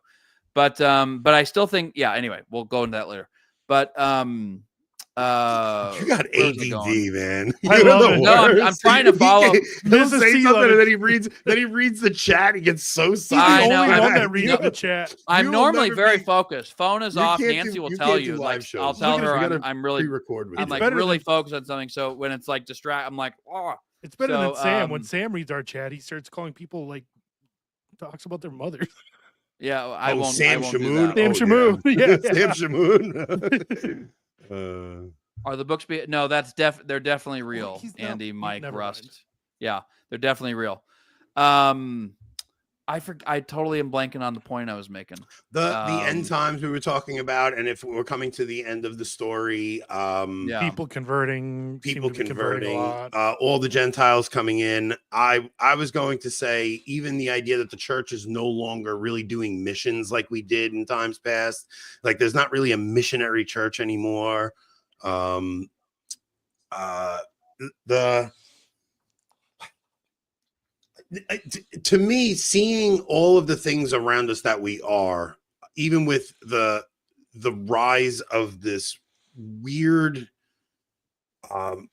But I still think, yeah. Anyway, we'll go into that later. But you got ADD, man. I love it. No, I'm trying to follow. He'll say something and then he reads the chat. He gets so silent. He's the only one that reads the chat. I'm normally very focused. Phone is off. Nancy will tell you. Like, I'll tell her I'm really really focused on something. So when it's like I'm like, oh. It's better than Sam. When Sam reads our chat, he starts calling people like talks about their mothers. Yeah, I won't. Sam Shamoon. Sam Shamoon. Yeah. Sam Shamoon. Are the books no? They're definitely real. Well, Andy, Mike, Rust. Mind. Yeah, they're definitely real. I totally am blanking on the point I was making. The end times we were talking about, and if we're coming to the end of the story, people converting, all the Gentiles coming in. I was going to say even the idea that the church is no longer really doing missions like we did in times past. Like there's not really a missionary church anymore. To me, seeing all of the things around us that we are, even with the rise of this weird,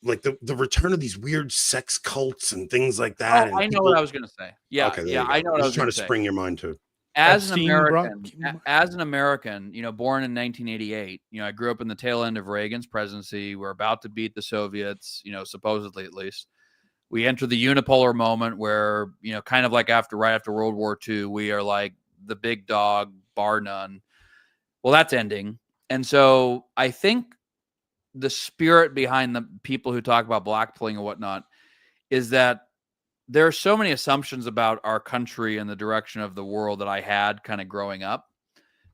like the return of these weird sex cults and things like that. Oh, I know what I was going to say. Yeah, okay, yeah, I know what I was trying to spring your mind to. As an American, born in 1988, I grew up in the tail end of Reagan's presidency. We're about to beat the Soviets, supposedly at least. We enter the unipolar moment where, kind of like right after World War II, we are like the big dog, bar none. Well, that's ending. And so I think the spirit behind the people who talk about blackpilling and whatnot is that there are so many assumptions about our country and the direction of the world that I had kind of growing up.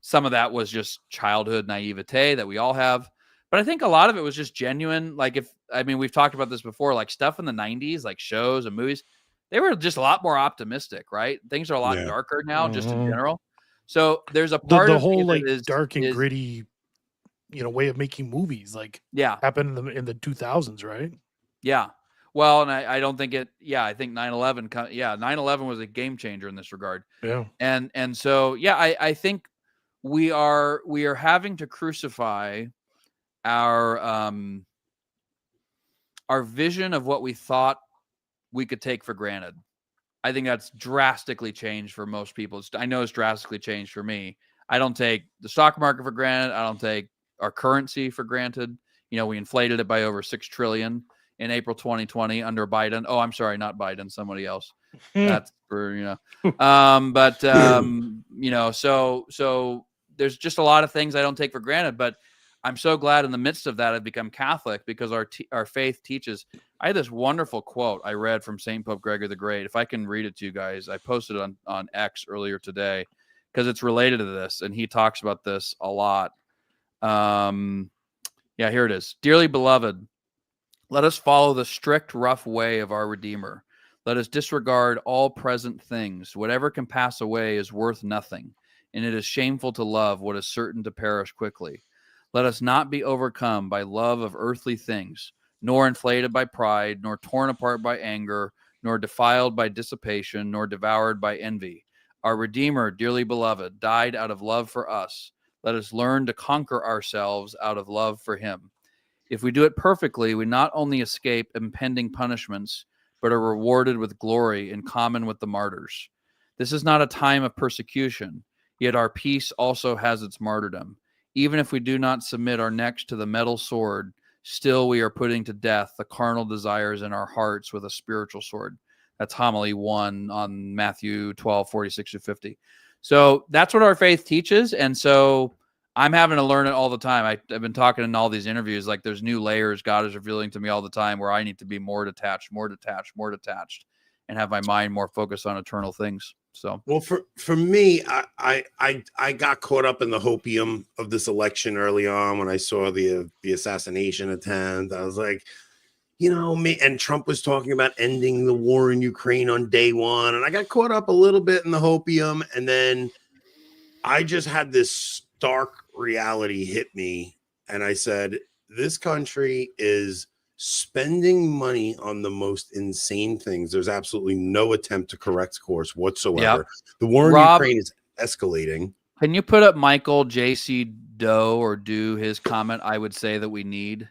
Some of that was just childhood naivete that we all have. But I think a lot of it was just genuine. Like we've talked about this before, like stuff in the 90s, like shows and movies, they were just a lot more optimistic, right? Things are a lot darker now, just in general. So there's a part the of whole like dark and gritty, way of making movies, like happened in the 2000s, right? Yeah. Well, and I don't think I think 9/11, 9/11 was a game changer in this regard. Yeah. And so, I think we are having to crucify our vision of what we thought we could take for granted. I think that's drastically changed for most people. I know it's drastically changed for me. I don't take the stock market for granted. I don't take our currency for granted. We inflated it by over 6 trillion in April 2020 under Biden. Oh, I'm sorry, not Biden, somebody else. That's for, so there's just a lot of things I don't take for granted, but I'm so glad in the midst of that I've become Catholic because our faith teaches. I had this wonderful quote I read from St. Pope Gregory the Great. If I can read it to you guys, I posted it on X earlier today because it's related to this, and he talks about this a lot. Here it is. Dearly beloved, let us follow the strict, rough way of our Redeemer. Let us disregard all present things. Whatever can pass away is worth nothing, and it is shameful to love what is certain to perish quickly. Let us not be overcome by love of earthly things, nor inflated by pride, nor torn apart by anger, nor defiled by dissipation, nor devoured by envy. Our Redeemer, dearly beloved, died out of love for us. Let us learn to conquer ourselves out of love for him. If we do it perfectly, we not only escape impending punishments, but are rewarded with glory in common with the martyrs. This is not a time of persecution, yet our peace also has its martyrdom. Even if we do not submit our necks to the metal sword, still we are putting to death the carnal desires in our hearts with a spiritual sword. That's homily 1 on Matthew 12, 46-50. So that's what our faith teaches. And so I'm having to learn it all the time. I've been talking in all these interviews, like there's new layers God is revealing to me all the time where I need to be more detached, and have my mind more focused on eternal things. So, well, for me, I got caught up in the hopium of this election early on when I saw the assassination attempt. I was like, and Trump was talking about ending the war in Ukraine on day one, and I got caught up a little bit in the hopium, and then I just had this stark reality hit me, and I said, this country is spending money on the most insane things. There's absolutely no attempt to correct course whatsoever. Yep. The war in Rob, Ukraine is escalating. Can you put up Michael J.C. Doe or do his comment? I would say that we need.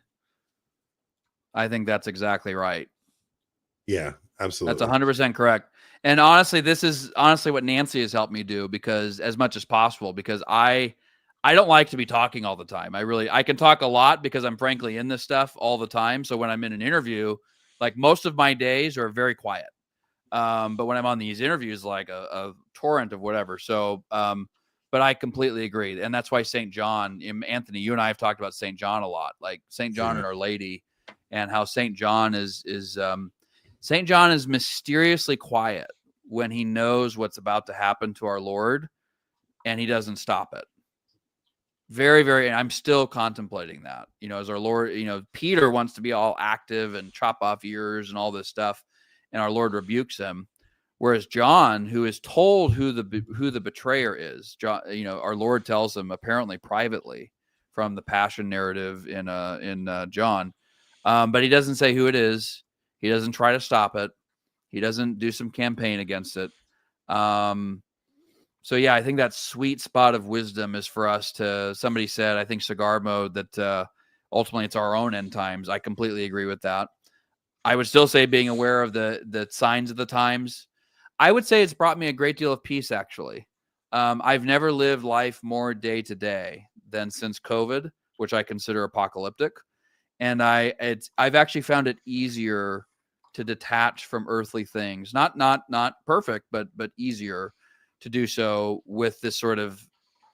I think that's exactly right. Yeah, absolutely. That's 100% correct. And honestly, this is honestly what Nancy has helped me do, because as much as possible, because I don't like to be talking all the time. I can talk a lot because I'm frankly in this stuff all the time. So when I'm in an interview, like most of my days are very quiet. But when I'm on these interviews, like a torrent of whatever. So, but I completely agree. And that's why St. John, Anthony, you and I have talked about St. John a lot, like St. John and Our Lady, and how St. John is St. John is mysteriously quiet when he knows what's about to happen to our Lord, and he doesn't stop it. Very, very, and I'm still contemplating that, as our Lord, Peter wants to be all active and chop off ears and all this stuff, and our Lord rebukes him. Whereas John, who is told who the betrayer is, John, our Lord tells him apparently privately from the Passion narrative in John, but he doesn't say who it is. He doesn't try to stop it. He doesn't do some campaign against it. So yeah, I think that sweet spot of wisdom is for us to. Somebody said, I think Cigar Mode, that ultimately it's our own end times. I completely agree with that. I would still say being aware of the signs of the times. I would say it's brought me a great deal of peace, actually. I've never lived life more day to day than since COVID, which I consider apocalyptic. And I've actually found it easier to detach from earthly things. Not perfect, but easier to do so with this sort of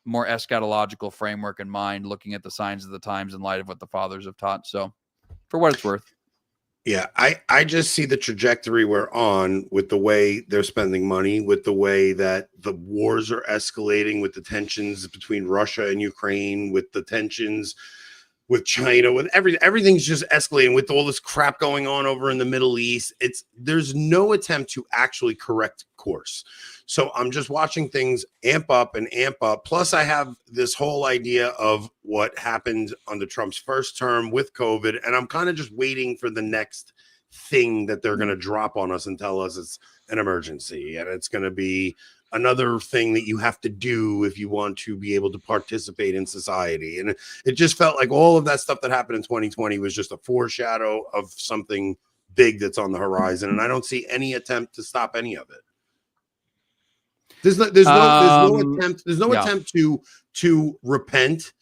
more eschatological framework in mind, looking at the signs of the times in light of what the fathers have taught. So for what it's worth. Yeah, I just see the trajectory we're on with the way they're spending money, with the way that the wars are escalating, with the tensions between Russia and Ukraine, with the tensions with China, with everything's just escalating, with all this crap going on over in the Middle East. There's no attempt to actually correct course. So I'm just watching things amp up and amp up. Plus, I have this whole idea of what happened under Trump's first term with COVID, and I'm kind of just waiting for the next thing that they're going to drop on us and tell us it's an emergency, and it's going to be another thing that you have to do if you want to be able to participate in society. And it just felt like all of that stuff that happened in 2020 was just a foreshadow of something big that's on the horizon. And I don't see any attempt to stop any of it. There's no attempt to repent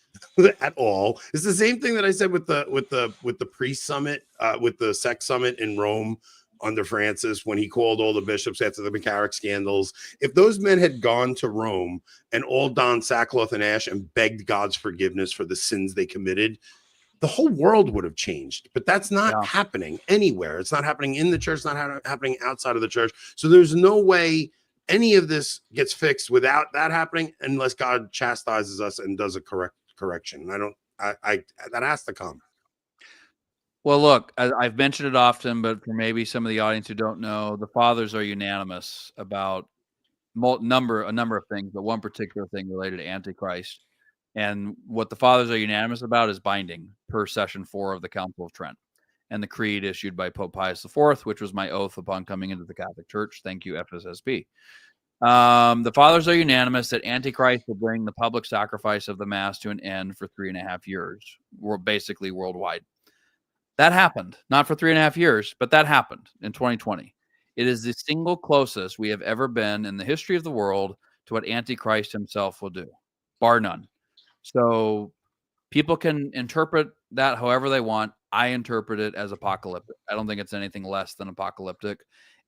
at all. It's the same thing that I said with the priest summit, with the sex summit in Rome under Francis, when he called all the bishops after the McCarrick scandals. If those men had gone to Rome and all donned sackcloth and ash and begged God's forgiveness for the sins they committed, the whole world would have changed. But that's not happening anywhere. It's not happening in the church. It's not happening outside of the church. So there's no way any of this gets fixed without that happening, unless God chastises us and does a correction. That has to come. Well, look, I've mentioned it often, but for maybe some of the audience who don't know, the fathers are unanimous about a number of things, but one particular thing related to Antichrist. And what the fathers are unanimous about is binding per session 4 of the Council of Trent and the creed issued by Pope Pius IV, which was my oath upon coming into the Catholic Church. Thank you, FSSP. The fathers are unanimous that Antichrist will bring the public sacrifice of the Mass to an end for 3.5 years, basically worldwide. That happened, not for 3.5 years, but that happened in 2020. It is the single closest we have ever been in the history of the world to what Antichrist himself will do, bar none. So people can interpret that however they want. I interpret it as apocalyptic. I don't think it's anything less than apocalyptic.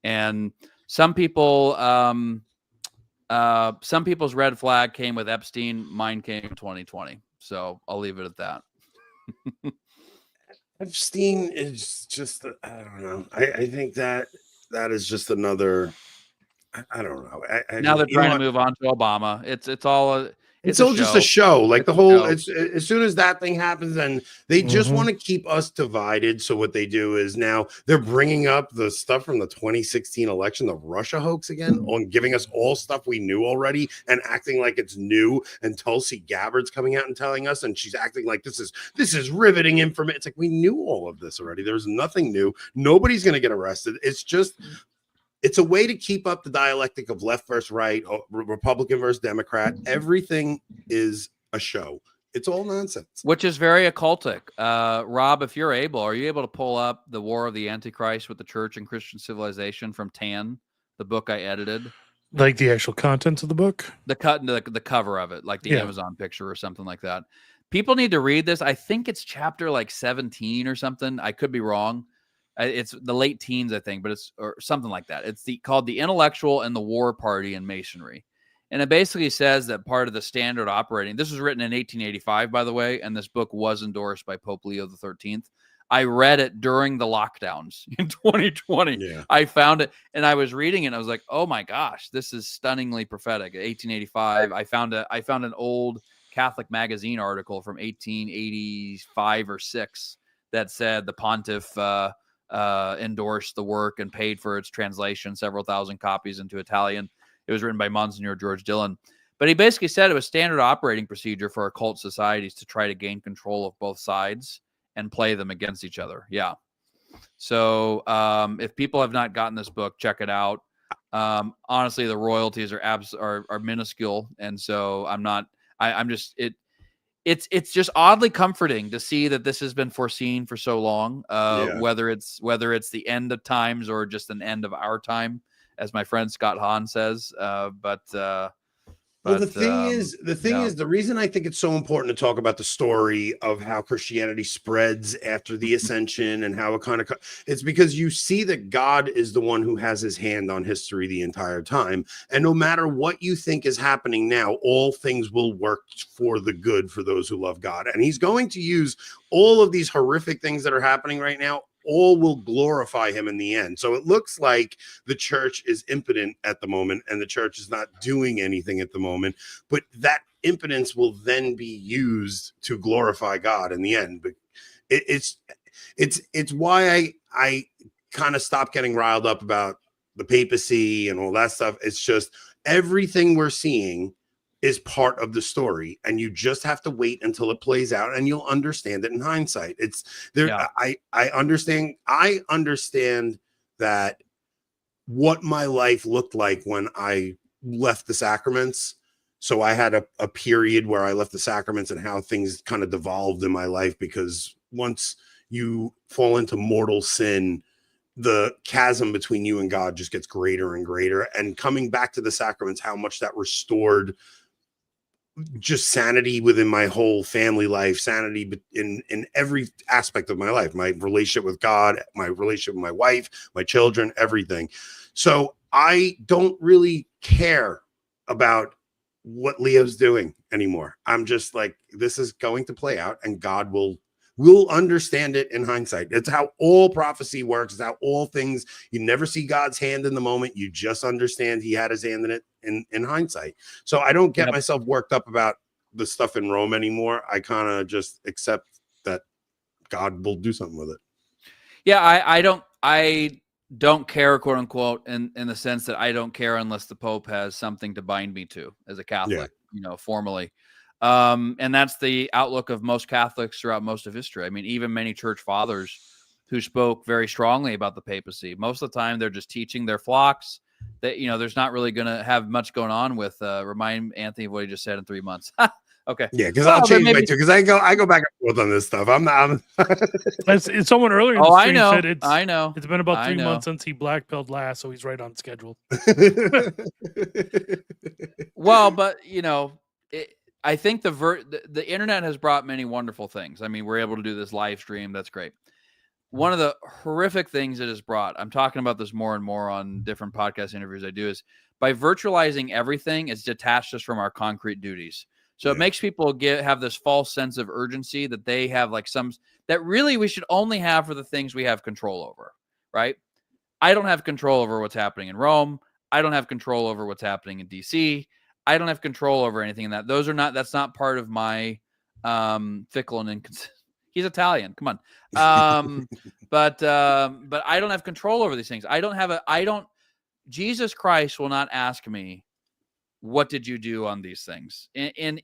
And some people Some people's red flag came with Epstein. Mine came in 2020. So I'll leave it at that. Epstein is just, I don't know. I think that is just another, I don't know. Now they're trying to move on to Obama. It's all it's all just a show. Like it's the whole, it's as soon as that thing happens, and they just want to keep us divided. So what they do is now they're bringing up the stuff from the 2016 election, the Russia hoax again, on giving us all stuff we knew already and acting like it's new. And Tulsi Gabbard's coming out and telling us, and she's acting like this is riveting information. It's like we knew all of this already. There's nothing new. Nobody's going to get arrested. It's a way to keep up the dialectic of left versus right, Republican versus Democrat. Everything is a show. It's all nonsense. Which is very occultic. Rob, if you're able, are you able to pull up The War of the Antichrist with the Church and Christian Civilization from Tan, the book I edited? Like the actual contents of the book? The cover of it, like the Amazon picture or something like that. People need to read this. I think it's chapter like 17 or something. I could be wrong. It's the late teens, I think, but it's or something like that. It's called The Intellectual and the War Party in Masonry. And it basically says that part of the standard operating, this was written in 1885, by the way, and this book was endorsed by Pope Leo the 13th. I read it during the lockdowns in 2020. Yeah. I found it and I was reading it and I was like, oh my gosh, this is stunningly prophetic. 1885. I found an old Catholic magazine article from 1885 or 6 that said the pontiff endorsed the work and paid for its translation, several thousand copies into Italian. It was written by Monsignor George Dillon. But he basically said it was standard operating procedure for occult societies to try to gain control of both sides and play them against each other. Yeah. So if people have not gotten this book, check it out. Honestly, the royalties are minuscule. And so it's just oddly comforting to see that this has been foreseen for so long, whether it's the end of times or just an end of our time, as my friend Scott Hahn says. Well, the thing is, the reason I think it's so important to talk about the story of how Christianity spreads after the ascension and how it's because you see that God is the one who has his hand on history the entire time. And no matter what you think is happening now, all things will work for the good for those who love God. And he's going to use all of these horrific things that are happening right now. All will glorify him in the end. So it looks like the church is impotent at the moment and the church is not doing anything at the moment, but that impotence will then be used to glorify God in the end. But it's why I kind of stopped getting riled up about the papacy and all that stuff. It's just everything we're seeing is part of the story, and you just have to wait until it plays out and you'll understand it in hindsight. It's there. Yeah. I understand that what my life looked like when I left the sacraments. So I had a period where I left the sacraments and how things kind of devolved in my life, because once you fall into mortal sin, the chasm between you and God just gets greater and greater. And coming back to the sacraments, how much that restored just sanity within my whole family life, sanity in every aspect of my life, my relationship with God, my relationship with my wife, my children, everything. So I don't really care about what Leo's doing anymore. I'm just like, this is going to play out and God will understand it in hindsight. It's how all prophecy works. It's how all things, you never see God's hand in the moment. You just understand he had his hand in it in hindsight. So I don't get myself worked up about the stuff in Rome anymore. I kind of just accept that God will do something with it. Yeah, I don't care, quote unquote, in the sense that I don't care unless the Pope has something to bind me to as a Catholic, formally. And that's the outlook of most Catholics throughout most of history. I mean, even many church fathers who spoke very strongly about the papacy, most of the time they're just teaching their flocks that, there's not really going to have much going on with, remind Anthony of what he just said in 3 months. Okay. Yeah, because I'll change my tune, because I go back and forth on this stuff. I'm not. It's someone earlier in the stream said I know. It's been about 3 months since he black pilled last, so he's right on schedule. Well, but I think the internet has brought many wonderful things. I mean, we're able to do this live stream. That's great. One of the horrific things it has brought, I'm talking about this more and more on different podcast interviews I do, is By virtualizing everything, it's detached us from our concrete duties. So it makes people have this false sense of urgency that they have like some that really we should only have for the things we have control over, right? I don't have control over what's happening in Rome. I don't have control over what's happening in DC. I don't have control over anything in that. That's not part of my fickle and inconsistent. He's Italian. Come on. But I don't have control over these things. Jesus Christ will not ask me, what did you do on these things in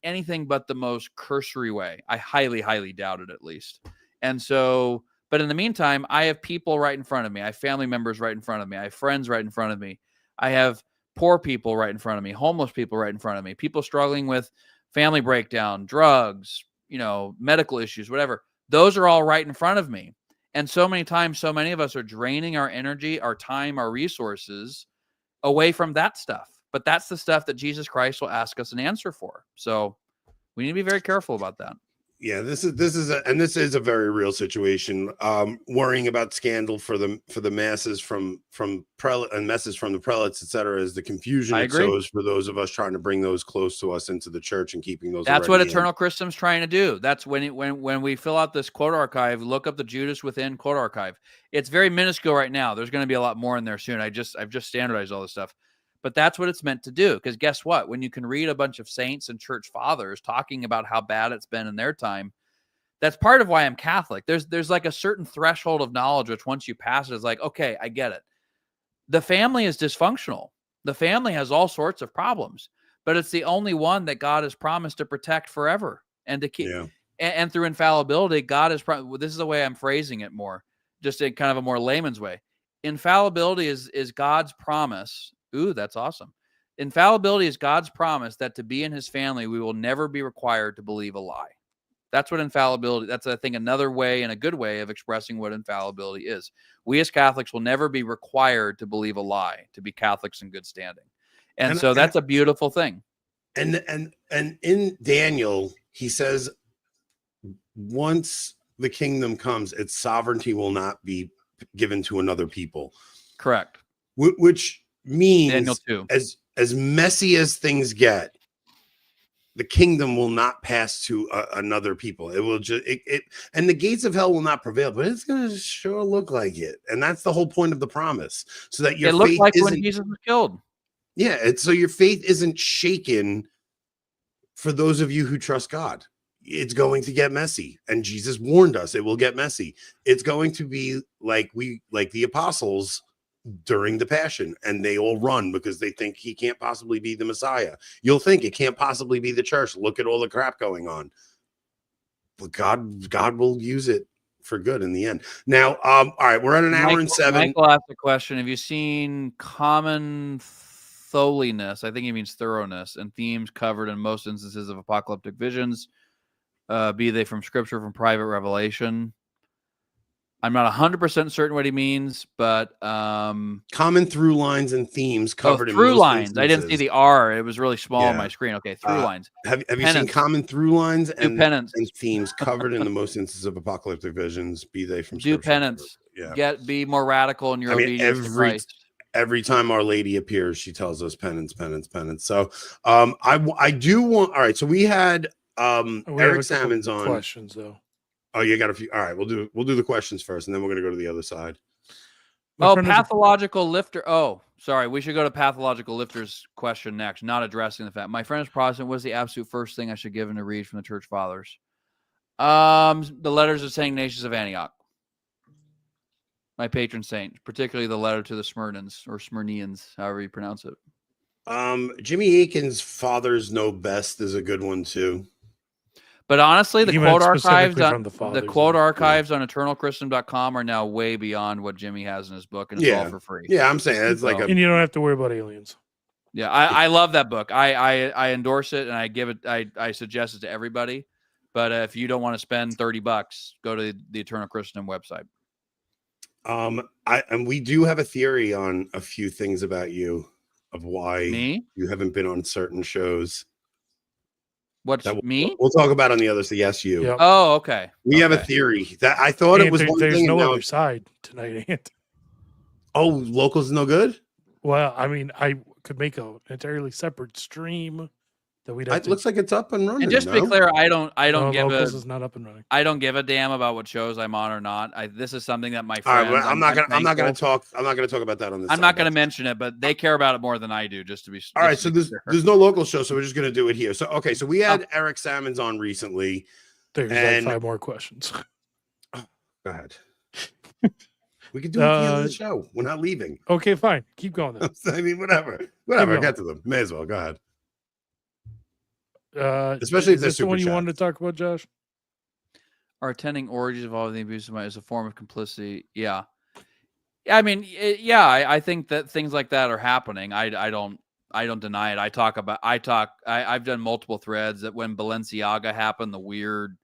anything but the most cursory way? I highly, highly doubt it, at least. And so, but in the meantime, I have people right in front of me. I have family members right in front of me. I have friends right in front of me. I have poor people right in front of me, homeless people right in front of me, people struggling with family breakdown, drugs, medical issues, whatever. Those are all right in front of me. And so many times, so many of us are draining our energy, our time, our resources away from that stuff. But that's the stuff that Jesus Christ will ask us an answer for. So we need to be very careful about that. Yeah, this is a very real situation. Worrying about scandal for the masses from prelate and messes from the prelates, etc., is the confusion it sows for those of us trying to bring those close to us into the church and keeping those. That's what Eternal Christendom's trying to do. That's when we fill out this quote archive, look up the Judas Within quote archive. It's very minuscule right now. There's going to be a lot more in there soon. I've just standardized all this stuff. But that's what it's meant to do. Because guess what? When you can read a bunch of saints and church fathers talking about how bad it's been in their time, that's part of why I'm Catholic. There's like a certain threshold of knowledge, which once you pass it, is like, okay, I get it. The family is dysfunctional. The family has all sorts of problems, but it's the only one that God has promised to protect forever and to keep. Yeah. And through infallibility, God is. This is the way I'm phrasing it more, just in kind of a more layman's way. Infallibility is God's promise. Ooh, that's awesome. Infallibility is God's promise that to be in his family, we will never be required to believe a lie. That's what infallibility, that's, I think, another way and a good way of expressing what infallibility is. We as Catholics will never be required to believe a lie, to be Catholics in good standing. And so that's a beautiful thing. And in Daniel, he says, once the kingdom comes, its sovereignty will not be given to another people. Correct. Which means Daniel 2. As messy as things get, the kingdom will not pass to another people. It will just and the gates of hell will not prevail, but it's going to sure look like it. And that's the whole point of the promise, so that your faith like when Jesus was killed. Yeah, so your faith isn't shaken. For those of you who trust God, it's going to get messy, and Jesus warned us it will get messy. It's going to be like the apostles during the Passion, and they all run because they think he can't possibly be the Messiah. You'll think it can't possibly be the church. Look at all the crap going on. But God will use it for good in the end. Now, all right, we're at an hour and 7. Michael asked the question: have you seen common tholiness? I think he means thoroughness and themes covered in most instances of apocalyptic visions, be they from Scripture, from private revelation. I'm not 100% certain what he means, but common through lines and themes covered in through most lines. instances. I didn't see the R; it was really small on my screen. Okay, through lines. Have you seen common through lines and themes covered in the most instances of apocalyptic visions, be they from do Scripture? Penance. Yeah, be more radical in your obedience to Christ. Every time Our Lady appears, she tells us penance, penance, penance. So, I do want. All right, so we had Eric Salmons on questions though. Oh, you got a few. All right, we'll do the questions first, and then we're going to go to the other side. Pathological lifter. Oh, sorry. We should go to pathological lifter's question next, not addressing the fact. My friend is Protestant. What is the absolute first thing I should give him to read from the church fathers? The letters of St. Ignatius of Antioch, my patron saint, particularly the letter to the Smyrnans or Smyrnians, however you pronounce it. Jimmy Aiken's Fathers Know Best is a good one too. But honestly, the quote archives on eternalchristendom.com are now way beyond what Jimmy has in his book, and it's all for free. Yeah, I'm saying it's and you don't have to worry about aliens. Yeah, I love that book. I endorse it, and I give it. I suggest it to everybody. But if you don't want to spend $30, go to the Eternal Christendom website. And we do have a theory on a few things about you, of why you haven't been on certain shows. What's me? We'll talk about on the other side. Yes, you. Yep. Oh, okay. We have a theory that I thought it was one there's thing. There's no other side tonight, Ant. Oh, locals no good? Well, I mean, I could make an entirely separate stream that we'd have It to. looks like it's up and running. And just to be no? clear, I don't No, give locals a is not up and running. I don't give a damn about what shows I'm on or not. This is something that my All right, friends. well, I'm not gonna thankful- talk about that on this. I'm not side. going to mention it, but they care about it more than I do. Just to be. All right, just so to be there's clear. no local show, so we're just gonna do it here. So okay, so we had Eric Salmons on recently. There's And- like 5 more questions. Go ahead. We can do it at the end of the show. We're not leaving. Okay, fine. Keep going then. I mean, whatever. going. Get to them. May as well. Go ahead. Especially if if this they're the one you super wanted to talk about, Josh. Are attending orgies involving the abuse of money as a form of complicity? Yeah. I mean, I think that things like that are happening. I don't deny it. I've done multiple threads that when Balenciaga happened, the weird,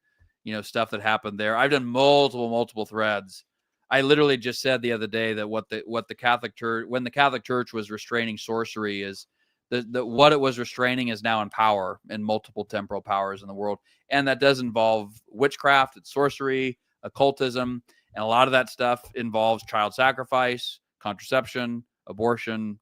stuff that happened there. I've done multiple threads. I literally just said the other day that when the Catholic Church was restraining sorcery is what it was restraining is now in power in multiple temporal powers in the world. And that does involve witchcraft, it's sorcery, occultism, and a lot of that stuff involves child sacrifice, contraception, abortion,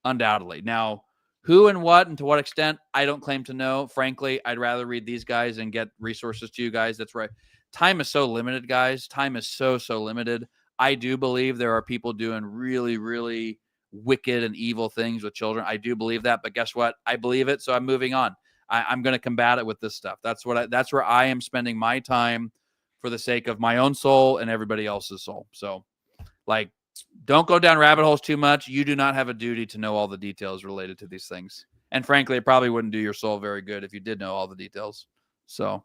undoubtedly. Now, who and what and to what extent, I don't claim to know. Frankly, I'd rather read these guys and get resources to you guys. That's right. Time is so limited, guys. Time is so limited. I do believe there are people doing really, really wicked and evil things with children. I do believe that, but guess what? I believe it, so I'm moving on. I'm going to combat it with this stuff. That's where I am spending my time for the sake of my own soul and everybody else's soul. So, don't go down rabbit holes too much. You do not have a duty to know all the details related to these things. And frankly, it probably wouldn't do your soul very good if you did know all the details. So,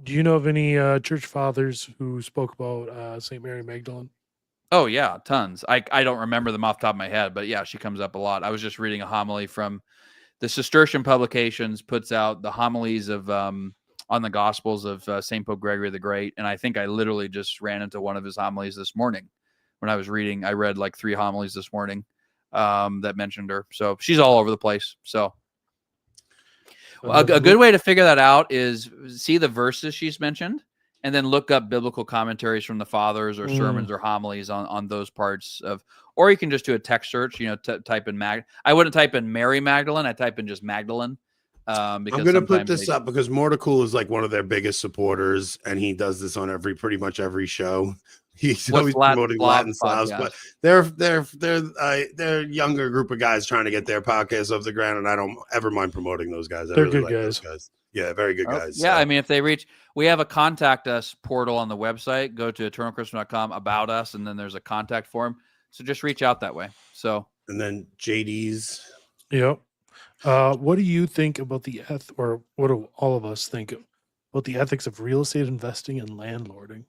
Do you know of any church fathers who spoke about St. Mary Magdalene? oh yeah, tons. I don't remember them off the top of my head, but yeah, she comes up a lot. I was just reading a homily from the Cistercian publications, puts out the homilies of on the Gospels of St. Pope Gregory the Great, and I think I literally just ran into one of his homilies this morning when I was reading. I read like 3 homilies this morning that mentioned her. So she's all over the place. So a good way to figure that out is see the verses she's mentioned and then look up biblical commentaries from the fathers or sermons or homilies on those parts of, or you can just do a text search, type in I wouldn't type in Mary Magdalene. I type in just Magdalene. Because I'm going to put this up because Morticool is like one of their biggest supporters, and he does this on pretty much every show. He's always promoting Latin Slavs, but they're a younger group of guys trying to get their podcast off the ground, and I don't ever mind promoting those guys. They're really good guys. Those guys. Yeah, very good guys. Yeah, so. I mean, if they we have a contact us portal on the website. Go to eternalchristendom.com about us, and then there's a contact form. So just reach out that way. So and then JD's. Yep. What do you think about or what do all of us think about the ethics of real estate investing and landlording?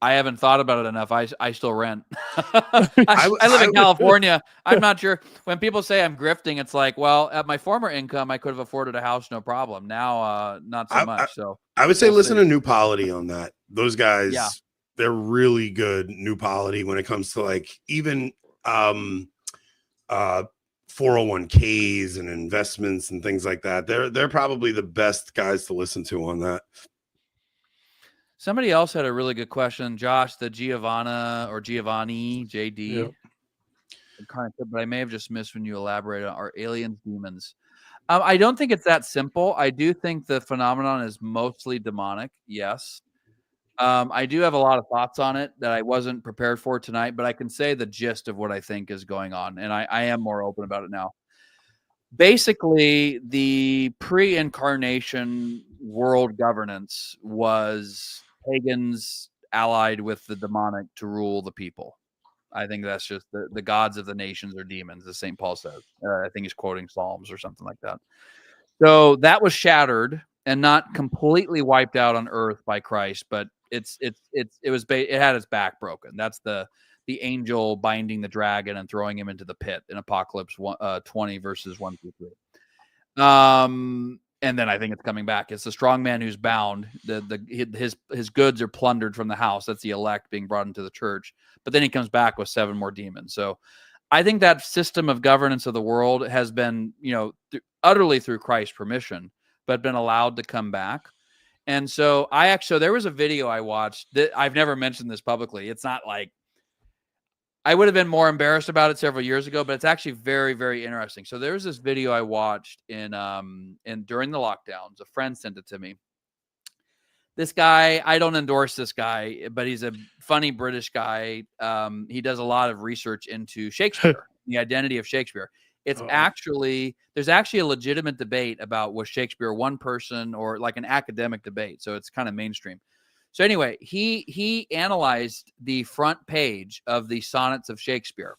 I haven't thought about it enough. I still rent. I live in California. I'm not sure. When people say I'm grifting, it's like, well, at my former income, I could have afforded a house, no problem. Now, not so much. So I would say listen to New Polity on that. Those guys, they're really good. New Polity when it comes to like even 401ks and investments and things like that. They're probably the best guys to listen to on that. Somebody else had a really good question, Josh. The Giovanni JD. Yep. Kind of, but I may have just missed when you elaborated on are aliens demons. I don't think it's that simple. I do think the phenomenon is mostly demonic. Yes. I do have a lot of thoughts on it that I wasn't prepared for tonight, but I can say the gist of what I think is going on, and I am more open about it now. Basically, the pre-incarnation world governance was pagans allied with the demonic to rule the people. I think that's just the gods of the nations are demons, as St. Paul says. I think he's quoting Psalms or something like that. So that was shattered and not completely wiped out on earth by Christ, but it had its back broken. That's the angel binding the dragon and throwing him into the pit in Apocalypse 20 verses 1 through 3. And then I think it's coming back. It's the strong man who's bound. His goods are plundered from the house. That's the elect being brought into the church. But then he comes back with 7 more demons. So I think that system of governance of the world has been, utterly through Christ's permission, but been allowed to come back. And so there was a video I watched that I've never mentioned this publicly. It's not like I would have been more embarrassed about it several years ago, but it's actually very, very interesting. So there's this video I watched in during the lockdowns. A friend sent it to me. This guy, I don't endorse this guy, but he's a funny British guy. He does a lot of research into Shakespeare, the identity of Shakespeare. It's actually, there's actually a legitimate debate about was Shakespeare one person or like an academic debate. So it's kind of mainstream. So anyway, he analyzed the front page of the sonnets of Shakespeare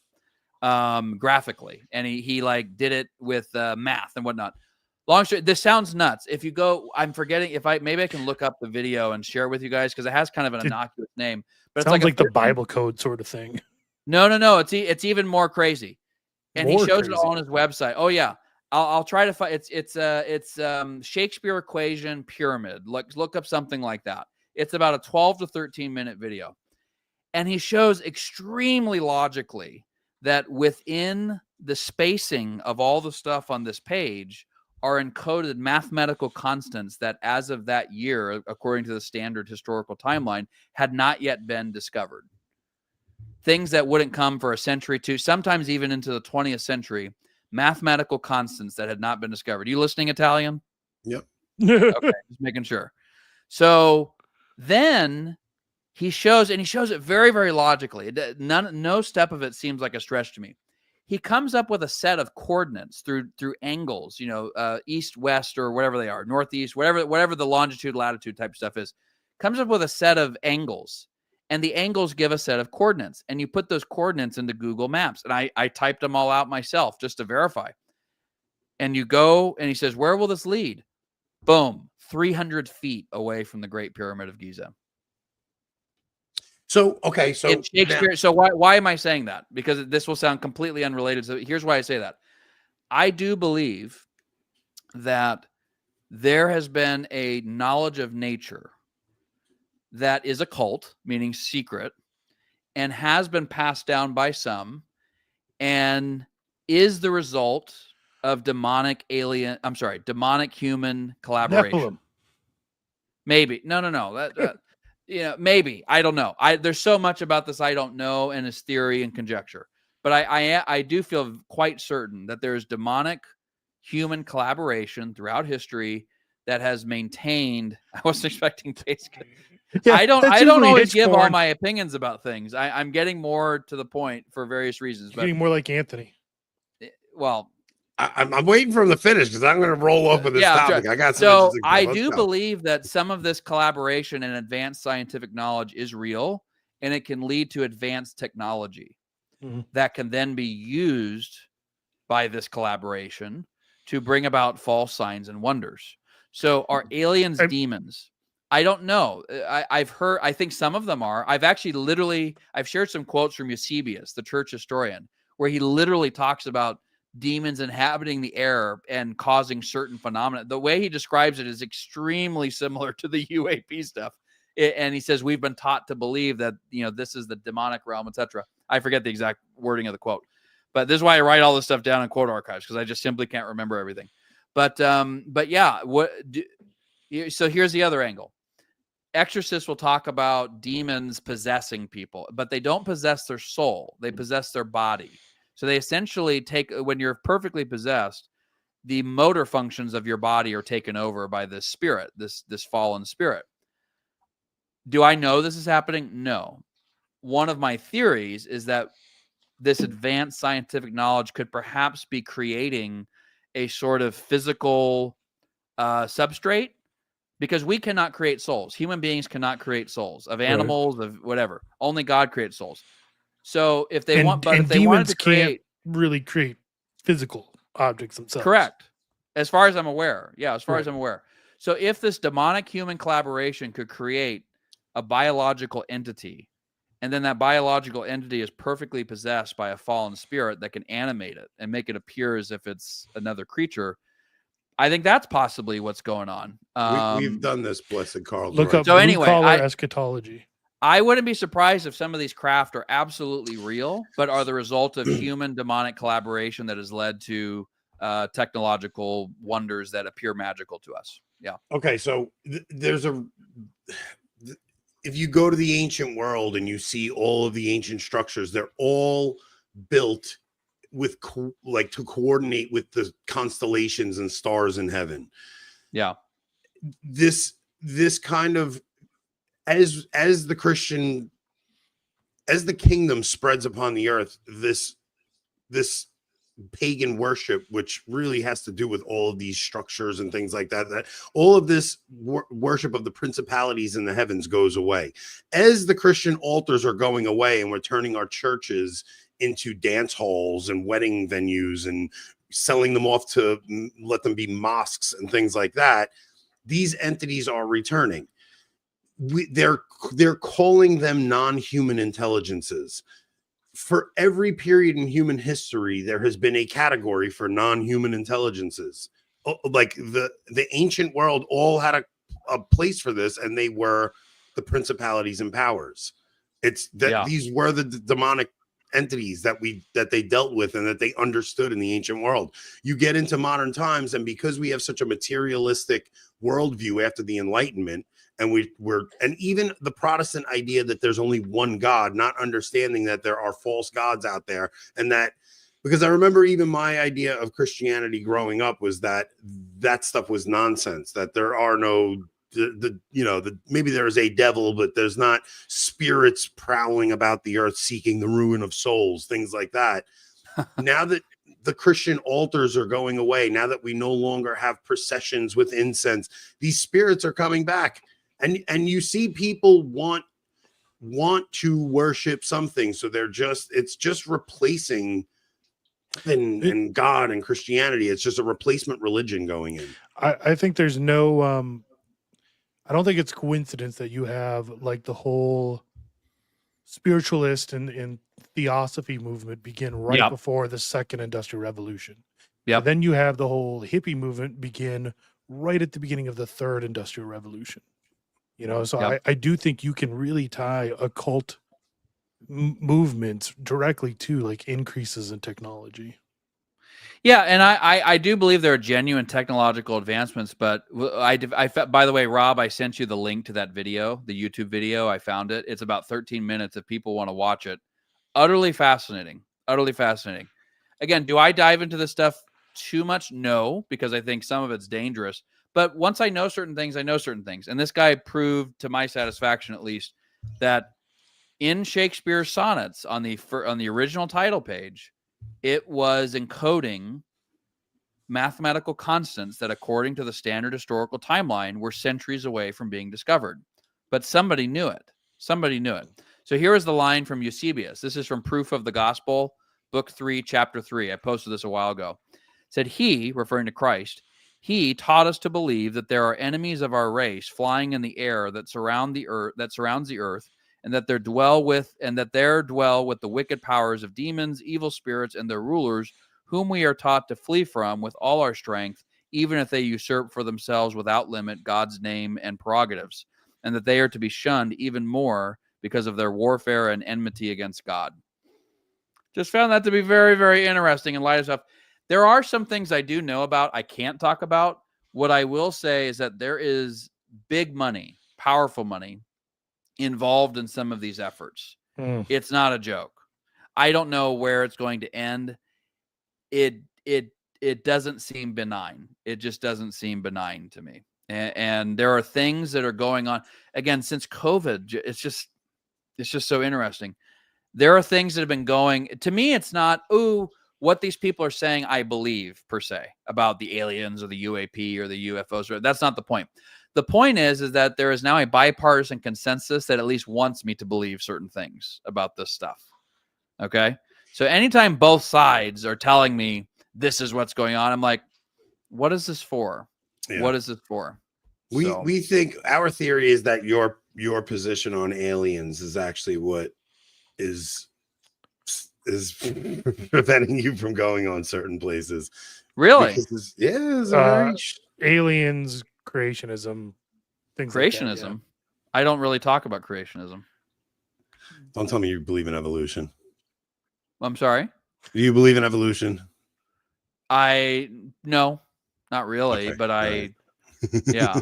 graphically, and he like did it with math and whatnot. Long story, this sounds nuts. If you go, I'm forgetting maybe I can look up the video and share it with you guys because it has kind of an innocuous name, but it's sounds like the Bible code sort of thing. No. It's even more crazy, and he shows it all on his website. Oh yeah. I'll try to find it's Shakespeare equation pyramid. Look up something like that. It's about a 12 to 13 minute video. And he shows extremely logically that within the spacing of all the stuff on this page are encoded mathematical constants that as of that year, according to the standard historical timeline, had not yet been discovered. Things that wouldn't come for a century to sometimes even into the 20th century, mathematical constants that had not been discovered. You listening, Italian? Yep. Okay, just making sure. So then he shows it very, very logically. No step of it seems like a stretch to me. He comes up with a set of coordinates through angles, east, west, or whatever they are, northeast, whatever the longitude, latitude type stuff is. Comes up with a set of angles, and the angles give a set of coordinates. And you put those coordinates into Google Maps, and I typed them all out myself just to verify. And you go, and he says, "Where will this lead?" Boom. 300 feet away from the Great Pyramid of Giza. So, okay. So in Shakespeare. Now, so why am I saying that? Because this will sound completely unrelated. So here's why I say that. I do believe that there has been a knowledge of nature that is occult, meaning secret, and has been passed down by some, and is the result of demonic human collaboration. Maybe. No. Maybe. I don't know. There's so much about this I don't know, and it's theory and conjecture. But I do feel quite certain that there's demonic human collaboration throughout history that has maintained. I wasn't expecting taste. Yeah, I don't always give all my opinions about things. I'm getting more to the point for various reasons. Getting more like Anthony. Well, I'm waiting for him to finish because I'm going to roll up with this topic. Sure. I got so I do believe that some of this collaboration and advanced scientific knowledge is real, and it can lead to advanced technology that can then be used by this collaboration to bring about false signs and wonders. So are aliens demons? I don't know. I've heard, I think some of them are. I've shared some quotes from Eusebius, the church historian, where he literally talks about demons inhabiting the air and causing certain phenomena. The way he describes it is extremely similar to the UAP stuff. And he says, we've been taught to believe that, this is the demonic realm, etc. I forget the exact wording of the quote, but this is why I write all this stuff down in quote archives, because I just simply can't remember everything. But yeah, so here's the other angle. Exorcists will talk about demons possessing people, but they don't possess their soul. They possess their body. So they essentially when you're perfectly possessed, the motor functions of your body are taken over by this spirit, this fallen spirit. Do I know this is happening? No. One of my theories is that this advanced scientific knowledge could perhaps be creating a sort of physical substrate, because we cannot create souls. Human beings cannot create souls of animals, of whatever. Only God creates souls. So if they wanted to create, can't really create physical objects themselves. Correct. As far as I'm aware. Yeah, as far as I'm aware. So if this demonic human collaboration could create a biological entity, and then that biological entity is perfectly possessed by a fallen spirit that can animate it and make it appear as if it's another creature, I think that's possibly what's going on. We've done this, blessed Carl. Look up blue-collar eschatology. I wouldn't be surprised if some of these craft are absolutely real, but are the result of human demonic collaboration that has led to technological wonders that appear magical to us. Yeah. Okay, so there's if you go to the ancient world and you see all of the ancient structures, they're all built with to coordinate with the constellations and stars in heaven. Yeah. This kind of, as the kingdom spreads upon the earth, this pagan worship, which really has to do with all of these structures and things like that, that all of this worship of the principalities in the heavens goes away. As the Christian altars are going away and we're turning our churches into dance halls and wedding venues and selling them off to let them be mosques and things like that, these entities are returning. They're calling them non-human intelligences. For every period in human history, there has been a category for non-human intelligences. Like the ancient world all had a place for this, and they were the principalities and powers. It's that these were the demonic entities that they dealt with and that they understood in the ancient world. You get into modern times, and because we have such a materialistic worldview after the Enlightenment, and we're even the Protestant idea that there's only one God, not understanding that there are false gods out there, and that, because I remember even my idea of Christianity growing up was that stuff was nonsense, that there are no maybe there is a devil, but there's not spirits prowling about the earth seeking the ruin of souls, things like that. Now that the Christian altars are going away, now that we no longer have processions with incense, these spirits are coming back. And you see people want to worship something, so it's just replacing and God and Christianity. It's just a replacement religion going in. I think there's no I don't think it's coincidence that you have like the whole spiritualist and theosophy movement begin right before the second industrial revolution. Yeah. Then you have the whole hippie movement begin right at the beginning of the third industrial revolution. So I do think you can really tie occult movements directly to like increases in technology. Yeah, and I do believe there are genuine technological advancements, but by the way, Rob, I sent you the link to that video, the YouTube video. I found it. It's about 13 minutes if people want to watch it. Utterly fascinating. Utterly fascinating. Again, do I dive into this stuff too much? No, because I think some of it's dangerous. But once I know certain things, I know certain things. And this guy proved, to my satisfaction at least, that in Shakespeare's sonnets on the original title page, it was encoding mathematical constants that, according to the standard historical timeline, were centuries away from being discovered. But somebody knew it. Somebody knew it. So here is the line from Eusebius. This is from Proof of the Gospel, Book 3, Chapter 3. I posted this a while ago. It said, he, referring to Christ, he taught us to believe that there are enemies of our race flying in the air that surrounds the earth, and that there dwell with the wicked powers of demons, evil spirits, and their rulers, whom we are taught to flee from with all our strength, even if they usurp for themselves without limit God's name and prerogatives, and that they are to be shunned even more because of their warfare and enmity against God. Just found that to be very, very interesting in light of stuff. There are some things I do know about I can't talk about. What I will say is that there is big money, powerful money involved in some of these efforts. It's not a joke. I don't know where it's going to end. It doesn't seem benign. It just doesn't seem benign to me. And there are things that are going on again since COVID. It's just so interesting. There are things that have been going. To me, it's not what these people are saying I believe, per se, about the aliens or the UAP or the UFOs. That's not the point. The point is that there is now a bipartisan consensus that at least wants me to believe certain things about this stuff. Okay? So anytime both sides are telling me this is what's going on, I'm like, what is this for? Yeah. What is this for? We think our theory is that your position on aliens is actually what is preventing you from going on certain places. Really? Aliens, creationism, things like that, yeah. I don't really talk about creationism. Don't tell me you believe in evolution. I'm sorry? Do you believe in evolution? No, not really, okay, but Yeah.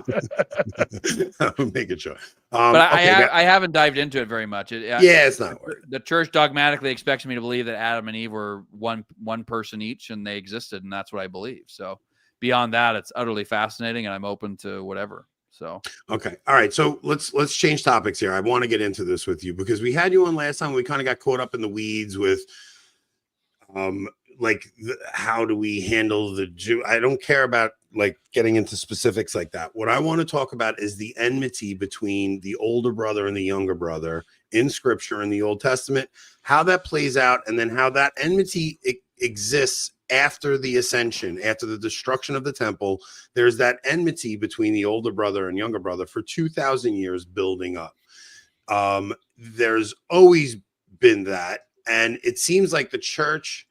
I'm making sure. But okay, I haven't dived into it very much. Yeah, it's not worth it. The church dogmatically expects me to believe that Adam and Eve were one person each, and they existed, and that's what I believe. So beyond that, it's utterly fascinating, and I'm open to whatever. So okay, all right. So let's change topics here. I want to get into this with you because we had you on last time. We kind of got caught up in the weeds with how do we handle the Jew? I don't care about like getting into specifics like that. What I want to talk about is the enmity between the older brother and the younger brother in Scripture in the Old Testament, how that plays out, and then how that enmity exists after the ascension, after the destruction of the temple. There's that enmity between the older brother and younger brother for 2,000 years building up. There's always been that, and it seems like the church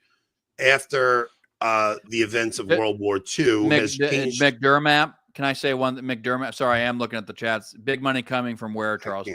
after the events of World War II has changed. McDermott, can I say one? McDermott, sorry, I am looking at the chats. Big money coming from where, Charles?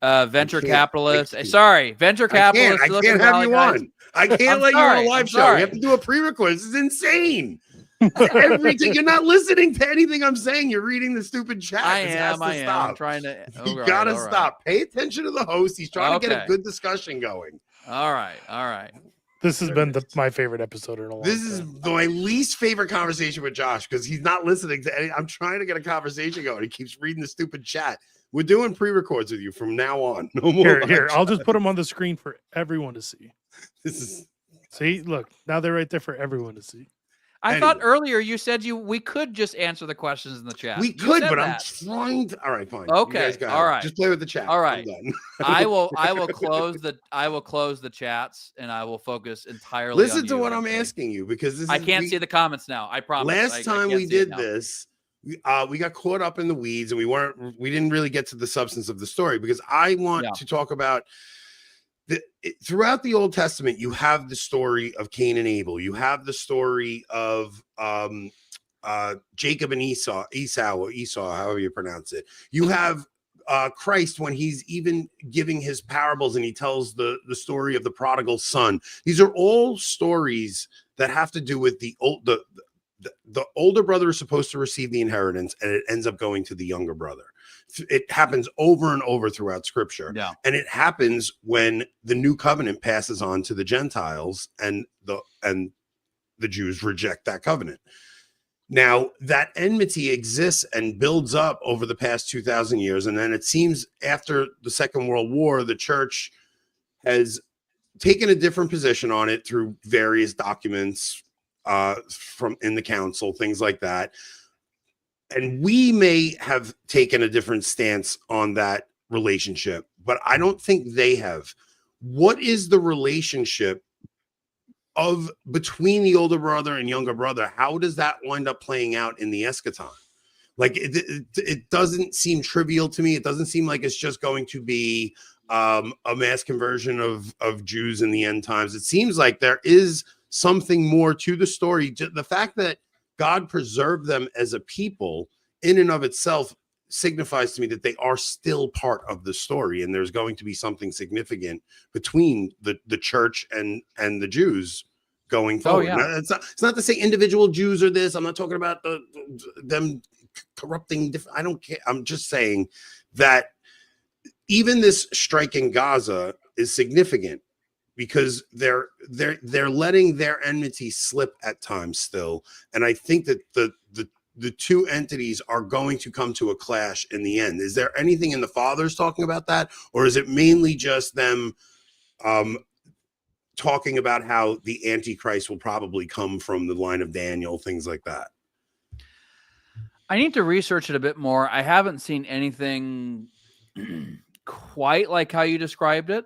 Venture capitalists. Sorry, venture capitalists. I can't have you on. I can't let you on a live show. You have to do a prerequisite. This is insane. Everything. You're not listening to anything I'm saying. You're reading the stupid chat. I am. I'm trying to. You gotta stop. Pay attention to the host. He's trying to get a good discussion going. All right. This has been my favorite episode in a long time. This is my least favorite conversation with Josh because he's not listening to any. I'm trying to get a conversation going. He keeps reading the stupid chat. We're doing pre-records with you from now on. No more. Here, I'll just put them on the screen for everyone to see. See, look, now they're right there for everyone to see. I thought earlier you said we could just answer the questions in the chat. We could, but I'm trying to. All right, fine. Okay, all right. Just play with the chat. All right. I will close the chats and I will focus entirely. Listen to what I'm asking you because I can't see the comments now. I promise. Last time we did this, we got caught up in the weeds and we didn't really get to the substance of the story because I want to talk about. Throughout the Old Testament, you have the story of Cain and Abel. You have the story of Jacob and Esau, however you pronounce it. You have Christ when he's even giving his parables and he tells the story of the prodigal son. These are all stories that have to do with the older brother is supposed to receive the inheritance and it ends up going to the younger brother. It happens over and over throughout Scripture. Yeah. And it happens when the new covenant passes on to the Gentiles and the Jews reject that covenant. Now, that enmity exists and builds up over the past 2,000 years. And then it seems after the Second World War, the church has taken a different position on it through various documents from in the council, things like that. And we may have taken a different stance on that relationship, but I don't think they have. What is the relationship between the older brother and younger brother? How does that wind up playing out in the eschaton? Like it doesn't seem trivial to me. It doesn't seem like it's just going to be a mass conversion of Jews in the end times. It seems like there is something more to the story. The fact that God preserved them as a people in and of itself signifies to me that they are still part of the story. And there's going to be something significant between the church and the Jews going forward. Now, it's not to say individual Jews are this. I'm not talking about them corrupting. I don't care. I'm just saying that even this strike in Gaza is significant because they're letting their enmity slip at times still. And I think that the two entities are going to come to a clash in the end. Is there anything in the fathers talking about that? Or is it mainly just them talking about how the Antichrist will probably come from the line of Daniel, things like that? I need to research it a bit more. I haven't seen anything quite like how you described it.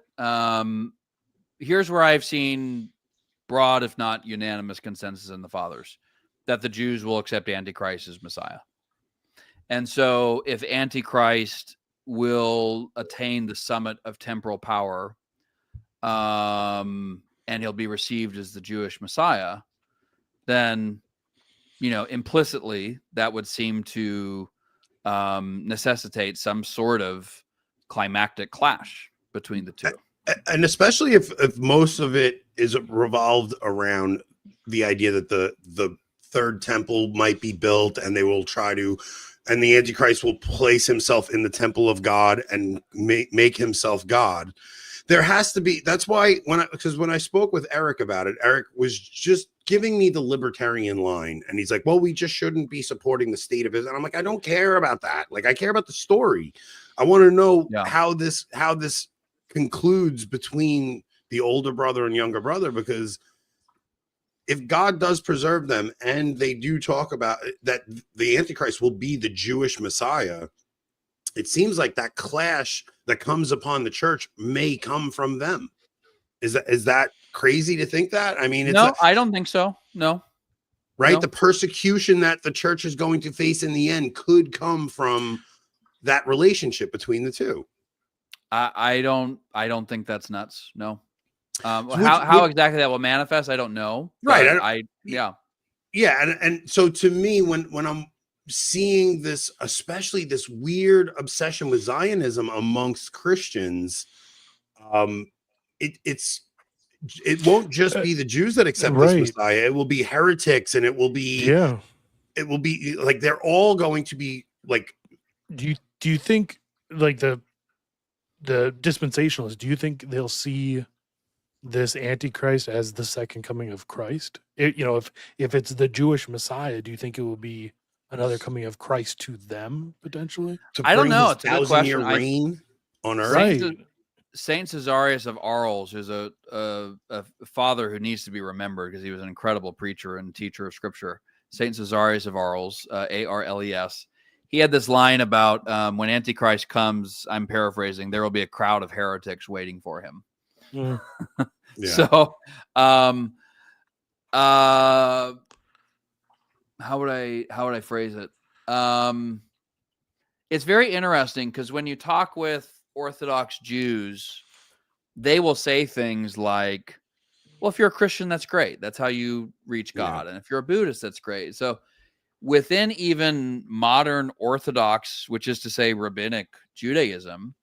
Here's where I've seen broad, if not unanimous consensus in the fathers that the Jews will accept Antichrist as Messiah. And so if Antichrist will attain the summit of temporal power, and he'll be received as the Jewish Messiah, then, implicitly that would seem to necessitate some sort of climactic clash between the two. And especially if most of it is revolved around the idea that the third temple might be built and they will try to and the Antichrist will place himself in the temple of God and make himself God. There has to be, that's why because when I spoke with Eric about it, Eric was just giving me the libertarian line. And he's like, well, we just shouldn't be supporting the state of Israel. And I'm like, I don't care about that. Like, I care about the story. I want to know how this concludes between the older brother and younger brother, because if God does preserve them and they do talk about that the Antichrist will be the Jewish Messiah, it seems like that clash that comes upon the church may come from them. Is that crazy to think that? I mean, no, I don't think so. No. Right? No. The persecution that the church is going to face in the end could come from that relationship between the two. I don't think that's nuts. No. How exactly that will manifest, I don't know. Right. Yeah. And so to me, when I'm seeing this, especially this weird obsession with Zionism amongst Christians, it won't just be the Jews that accept this Messiah. It will be heretics, and it will be like they're all going to be like. Do you think like the dispensationalists? Do you think they'll see this Antichrist as the second coming of Christ? If it's the Jewish Messiah, do you think it will be another coming of Christ to them potentially? I don't know. It's a good question. Reign on earth. Right. Saint Cesarius of Arles, who's a father who needs to be remembered because he was an incredible preacher and teacher of Scripture. Saint Cesarius of Arles, Arles. He had this line about when Antichrist comes, I'm paraphrasing, there will be a crowd of heretics waiting for him. Mm. So, how would I phrase it? It's very interesting because when you talk with Orthodox Jews, they will say things like, well, if you're a Christian, that's great. That's how you reach God. And if you're a Buddhist, that's great. So within even modern Orthodox, which is to say rabbinic Judaism,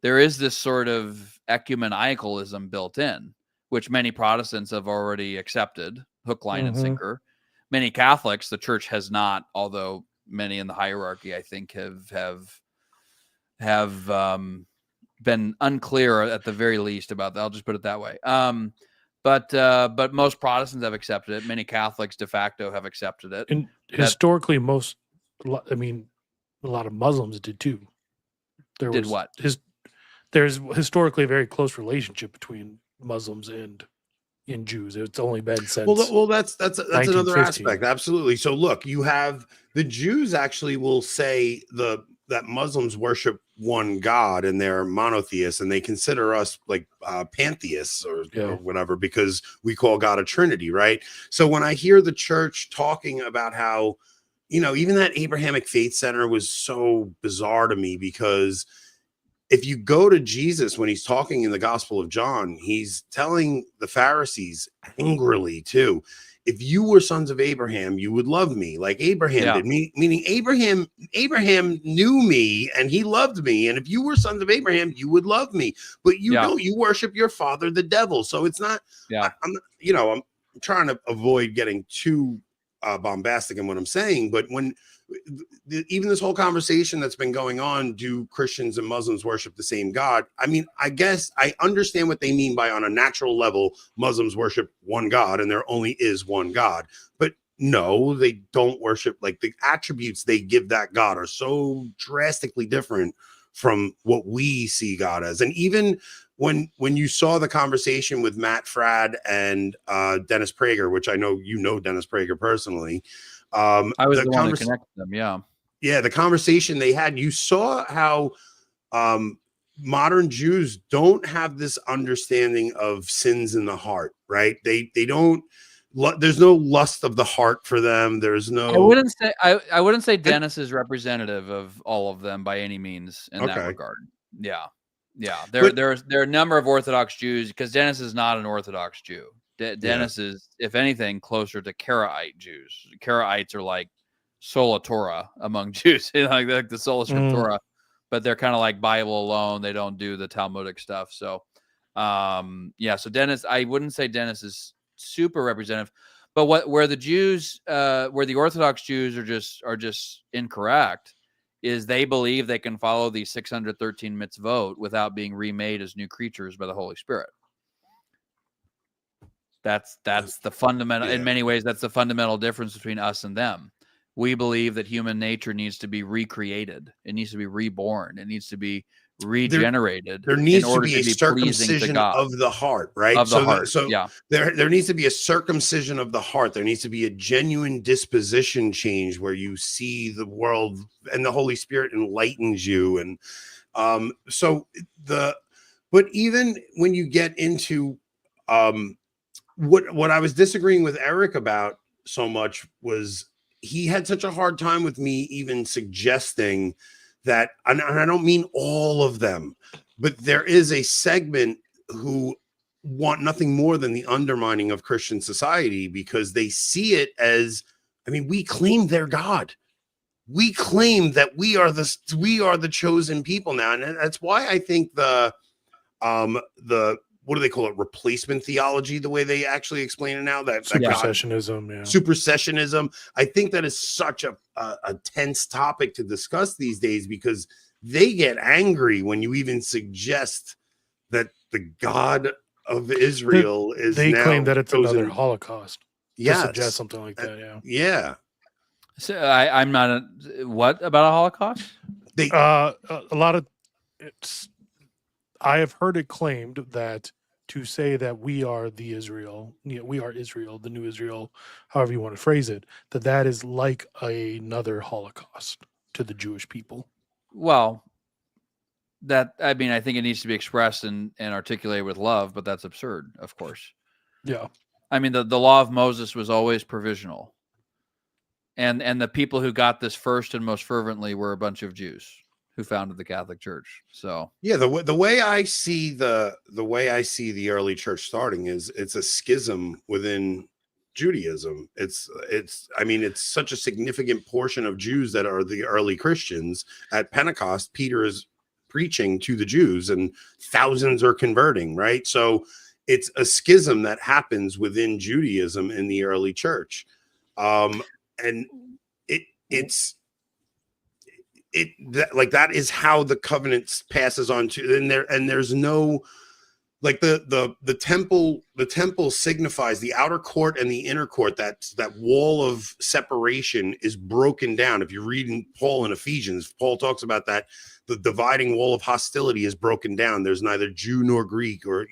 there is this sort of ecumeniacalism built in, which many Protestants have already accepted, hook, line, and sinker. Many Catholics, the church has not, although many in the hierarchy, I think, have been unclear at the very least about that. I'll just put it that way. But most Protestants have accepted it. Many Catholics de facto have accepted it. And historically, a lot of Muslims did too. There's historically a very close relationship between Muslims and Jews. It's only been since. Well, that's another aspect. Absolutely. So look, you have the Jews actually will say that Muslims worship one God and they're monotheists, and they consider us like pantheists or whatever, because we call God a Trinity, right? So when I hear the church talking about how, even that Abrahamic Faith Center was so bizarre to me, because if you go to Jesus when he's talking in the Gospel of John, he's telling the Pharisees angrily too, if you were sons of Abraham, you would love me like Abraham did. Meaning Abraham knew me and he loved me. And if you were sons of Abraham, you would love me. But you don't. You worship your father, the devil. So it's not. I'm trying to avoid getting too bombastic in what I'm saying. But when even this whole conversation that's been going on, do Christians and Muslims worship the same God? I mean, I guess I understand what they mean by on a natural level, Muslims worship one God and there only is one God. But no, they don't worship, like the attributes they give that God are so drastically different from what we see God as. And even when you saw the conversation with Matt Fradd and Dennis Prager, which I know Dennis Prager personally, I was the one that connected them. Yeah. The conversation they had, you saw how modern Jews don't have this understanding of sins in the heart, right? They don't. There's no lust of the heart for them. There's no. I wouldn't say Dennis is representative of all of them by any means in that regard. Yeah. There are a number of Orthodox Jews, because Dennis is not an Orthodox Jew. Dennis is, if anything, closer to Karaite Jews. Karaites are like sola Torah among Jews, like the sola scriptura, but they're kind of like Bible alone. They don't do the Talmudic stuff. So, so Dennis, I wouldn't say Dennis is super representative, but where the Orthodox Jews are just incorrect is they believe they can follow the 613 mitzvot without being remade as new creatures by the Holy Spirit. That's the fundamental, in many ways, that's the fundamental difference between us and them. We believe that human nature needs to be recreated. It needs to be reborn. It needs to be regenerated. There needs in order to be a circumcision of the heart, right? Of the heart. Yeah. There needs to be a circumcision of the heart. There needs to be a genuine disposition change where you see the world and the Holy Spirit enlightens you. And but even when you get into what I was disagreeing with Eric about so much was he had such a hard time with me even suggesting that, and I don't mean all of them, but there is a segment who want nothing more than the undermining of Christian society because they see it as, I mean, we claim they're God. We claim that we are the chosen people now. And that's why I think the what do they call it? Replacement theology, the way they actually explain it now. That supersessionism, supersessionism. I think that is such a tense topic to discuss these days because they get angry when you even suggest that the God of Israel is. They now claim that it's chosen. Another Holocaust. Yeah, suggest something like that. Yeah. Yeah. So I'm not. What about a Holocaust? They a lot of it's. I have heard it claimed that to say that we are the Israel, we are Israel, the new Israel, however you want to phrase it, that is like another Holocaust to the Jewish people. Well, I think it needs to be expressed and articulated with love, but that's absurd, of course. Yeah. I mean, the law of Moses was always provisional. And the people who got this first and most fervently were a bunch of Jews who founded the Catholic Church. So yeah, the way I see the early church starting is it's a schism within Judaism. It's such a significant portion of Jews that are the early Christians. At Pentecost, Peter is preaching to the Jews and thousands are converting, right? So it's a schism that happens within Judaism in the early church. And that is how the covenant passes on to, and there's no, like the temple signifies the outer court and the inner court. That wall of separation is broken down. If you're reading Paul in Ephesians, Paul talks about that. The dividing wall of hostility is broken down. There's neither Jew nor Greek, or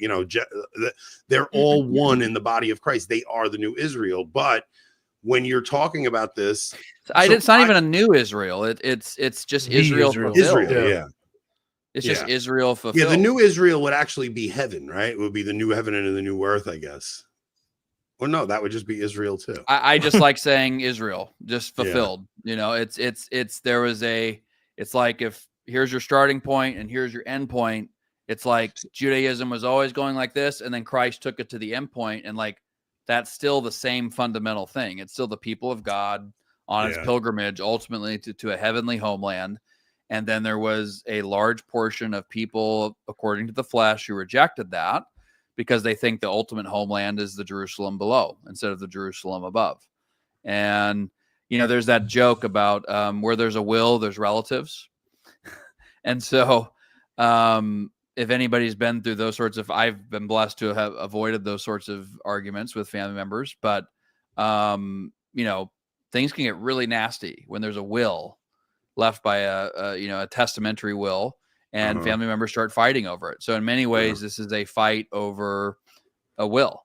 they're all one in the body of Christ. They are the new Israel. But when you're talking about this, it's not even a new Israel. It's just Israel fulfilled. Israel, yeah. It's just Israel fulfilled. Yeah, the new Israel would actually be heaven, right? It would be the new heaven and the new earth, I guess. Or no, that would just be Israel too. I just like saying Israel, just fulfilled. Yeah. It's like if here's your starting point and here's your end point. It's like Judaism was always going like this, and then Christ took it to the end point, and like that's still the same fundamental thing. It's still the people of God on its pilgrimage, ultimately to a heavenly homeland. And then there was a large portion of people, according to the flesh, who rejected that because they think the ultimate homeland is the Jerusalem below instead of the Jerusalem above. And, there's that joke about where there's a will, there's relatives. And so if anybody's been through those sorts of, I've been blessed to have avoided those sorts of arguments with family members, but, things can get really nasty when there's a will left by a testamentary will, and family members start fighting over it. So in many ways, this is a fight over a will.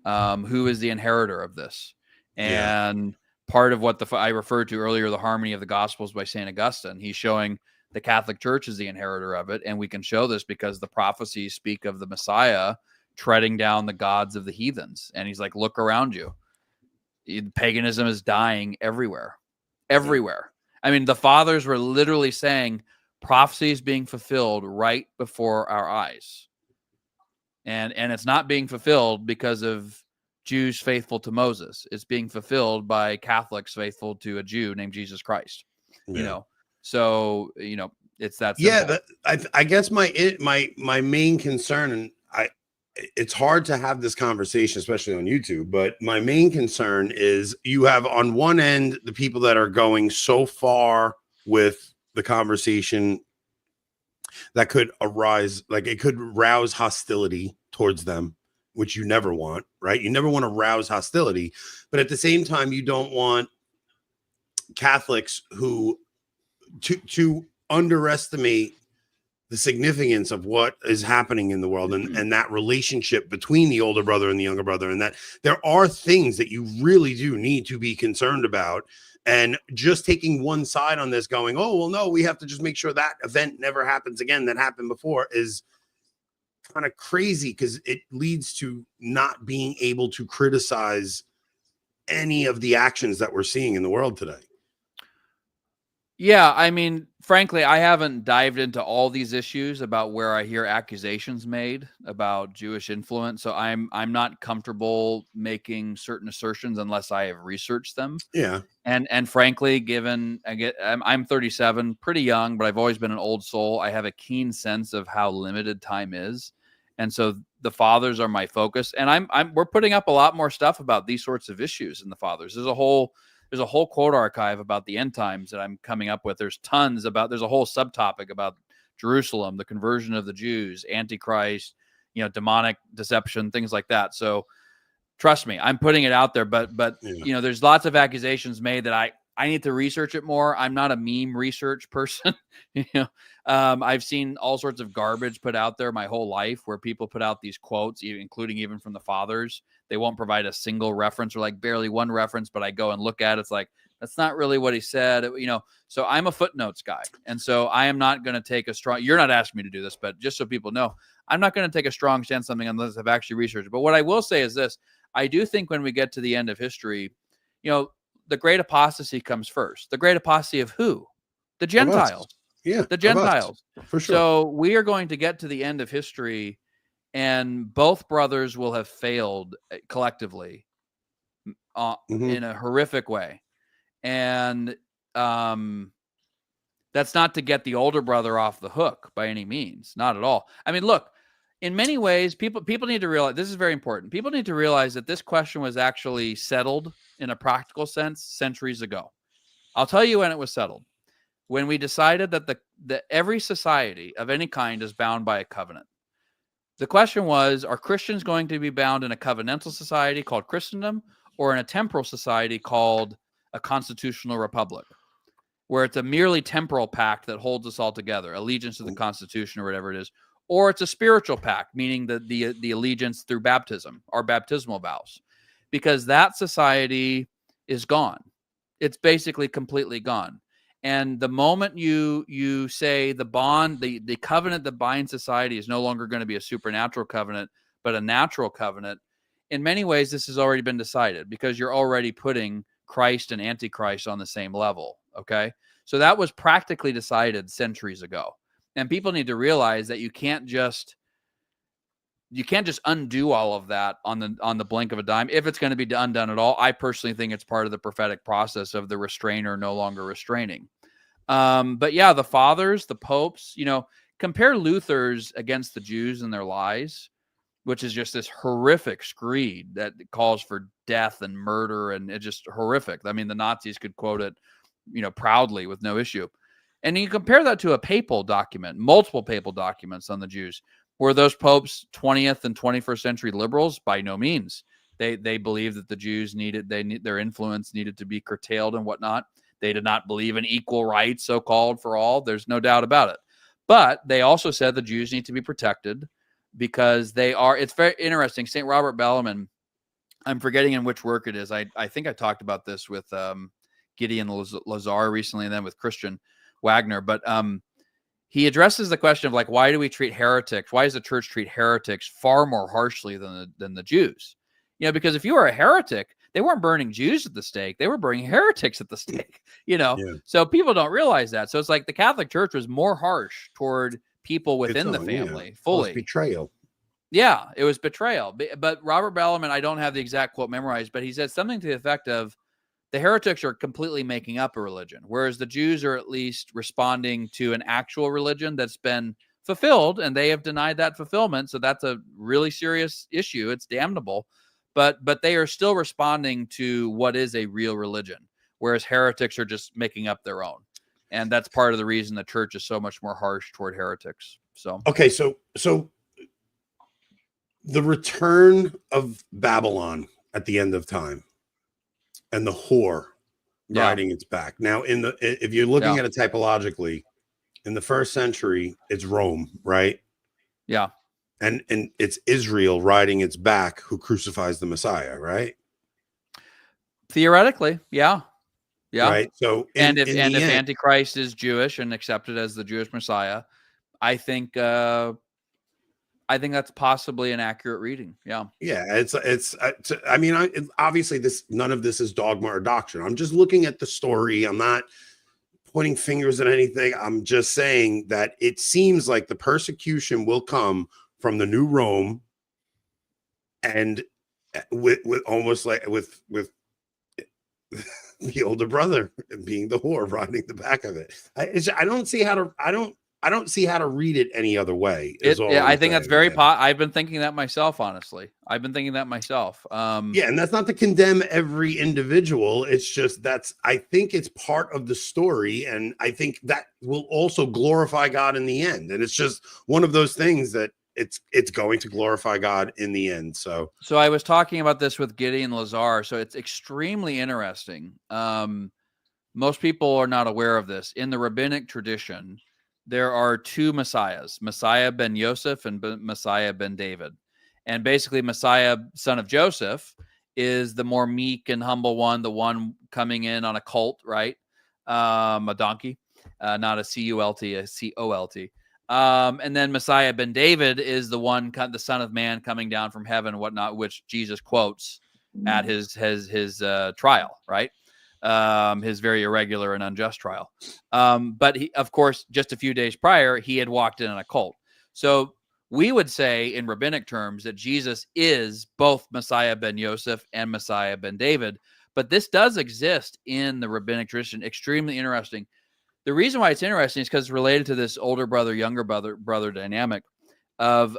Who is the inheritor of this? And part of what I referred to earlier, the harmony of the Gospels by St. Augustine, he's showing the Catholic Church is the inheritor of it. And we can show this because the prophecies speak of the Messiah treading down the gods of the heathens. And he's like, look around you. Paganism is dying everywhere. I mean, the fathers were literally saying prophecies being fulfilled right before our eyes. And it's not being fulfilled because of Jews faithful to Moses. It's being fulfilled by Catholics faithful to a Jew named Jesus Christ. So it's that simple. I guess my main concern, and it's hard to have this conversation, especially on YouTube, but my main concern is you have on one end the people that are going so far with the conversation that could arise, like it could rouse hostility towards them, which you never want, right? You never want to rouse hostility, but at the same time, you don't want Catholics who to underestimate the significance of what is happening in the world, and that relationship between the older brother and the younger brother, and that there are things that you really do need to be concerned about. And just taking one side on this, going, oh, well, no, we have to just make sure that event never happens again that happened before, is kind of crazy, because it leads to not being able to criticize any of the actions that we're seeing in the world today. Yeah, I mean, frankly, I haven't dived into all these issues about where I hear accusations made about Jewish influence, so I'm not comfortable making certain assertions unless I have researched them. Yeah. And frankly, given I'm 37, pretty young, but I've always been an old soul. I have a keen sense of how limited time is, and so the fathers are my focus. And we're putting up a lot more stuff about these sorts of issues in the fathers. There's a whole quote archive about the end times that I'm coming up with. There's a whole subtopic about Jerusalem, the conversion of the Jews, Antichrist, demonic deception, things like that. So trust me, I'm putting it out there, but Yeah. there's lots of accusations made that I need to research it more. I'm not a meme research person. I've seen all sorts of garbage put out there my whole life, where people put out these quotes, including even from the fathers. They won't provide a single reference, or like barely one reference, but I go and look at it. It's like, that's not really what he said. So I'm a footnotes guy. And so I am not going to take a strong, you're not asking me to do this, but just so people know, I'm not going to take a strong stance on something unless I've actually researched it. But what I will say is this: I do think when we get to the end of history, the great apostasy comes first. The great apostasy of who? The Gentiles. Yeah. The Gentiles. For sure. So we are going to get to the end of history, and both brothers will have failed collectively in a horrific way. And that's not to get the older brother off the hook by any means. Not at all. I mean, look, in many ways, people need to realize, this is very important. People need to realize that this question was actually settled in a practical sense centuries ago. I'll tell you when it was settled. When we decided that every society of any kind is bound by a covenant. The question was, are Christians going to be bound in a covenantal society called Christendom, or in a temporal society called a constitutional republic, where it's a merely temporal pact that holds us all together, allegiance to the Constitution or whatever it is, or it's a spiritual pact, meaning the allegiance through baptism, our baptismal vows, because that society is gone. It's basically completely gone. And the moment you say the bond, the covenant that binds society is no longer going to be a supernatural covenant, but a natural covenant, in many ways, this has already been decided, because you're already putting Christ and Antichrist on the same level. Okay. So that was practically decided centuries ago. And people need to realize that you can't just undo all of that on the blink of a dime, if it's going to be undone at all. I personally think it's part of the prophetic process of the restrainer no longer restraining. But yeah, the fathers, the popes, compare Luther's against the Jews and their lies, which is just this horrific screed that calls for death and murder, and it's just horrific. I mean, the Nazis could quote it, proudly with no issue. And you compare that to a papal document, multiple papal documents on the Jews. Were those popes 20th and 21st century liberals? By no means. They believed that the Jews their influence needed to be curtailed and whatnot. They did not believe in equal rights, so-called, for all. There's no doubt about it. But they also said the Jews need to be protected because it's very interesting. St. Robert Bellarmine, I'm forgetting in which work it is. I think I talked about this with Gideon Lazar recently, and then with Christian Wagner. But he addresses the question of, why do we treat heretics? Why does the church treat heretics far more harshly than the Jews? Because if you were a heretic, they weren't burning Jews at the stake. They were burning heretics at the stake, Yeah. So people don't realize that. So it's like the Catholic Church was more harsh toward people within the family, fully. Betrayal. Yeah, it was betrayal. But Robert Bellarmine, I don't have the exact quote memorized, but he said something to the effect of, the heretics are completely making up a religion, whereas the Jews are at least responding to an actual religion that's been fulfilled, and they have denied that fulfillment. So that's a really serious issue. It's damnable, but they are still responding to what is a real religion, whereas heretics are just making up their own. And that's part of the reason the church is so much more harsh toward heretics. So, okay. So the return of Babylon at the end of time and the whore riding its back. Now, if you're looking at it typologically, in the first century, it's Rome, right? Yeah. And it's Israel riding its back who crucifies the Messiah, right? Theoretically, yeah. Right. So if Antichrist is Jewish and accepted as the Jewish Messiah, I think that's possibly an accurate reading. Yeah. Yeah. Obviously none of this is dogma or doctrine. I'm just looking at the story. I'm not pointing fingers at anything. I'm just saying that it seems like the persecution will come from the new Rome, and with almost like with the older brother being the whore riding the back of it. I don't see how to read it any other way. I think that's very I've been thinking that myself, honestly. Yeah, and that's not to condemn every individual. It's just I think it's part of the story, and I think that will also glorify God in the end. And it's just one of those things that it's going to glorify God in the end. So I was talking about this with Gideon Lazar. So it's extremely interesting. Most people are not aware of this. In the rabbinic tradition, there are two Messiahs, Messiah ben Yosef and Messiah ben David. And basically Messiah, son of Joseph, is the more meek and humble one, the one coming in on a colt, right? A donkey, not a CULT, a COLT. And then Messiah ben David is the one, the Son of Man coming down from heaven and whatnot, which Jesus quotes at his trial, right? His very irregular and unjust trial. But he, of course, just a few days prior, he had walked in on a colt. So we would say in rabbinic terms that Jesus is both Messiah ben Yosef and Messiah ben David. But this does exist in the rabbinic tradition. Extremely interesting. The reason why it's interesting is because it's related to this older brother, younger brother dynamic of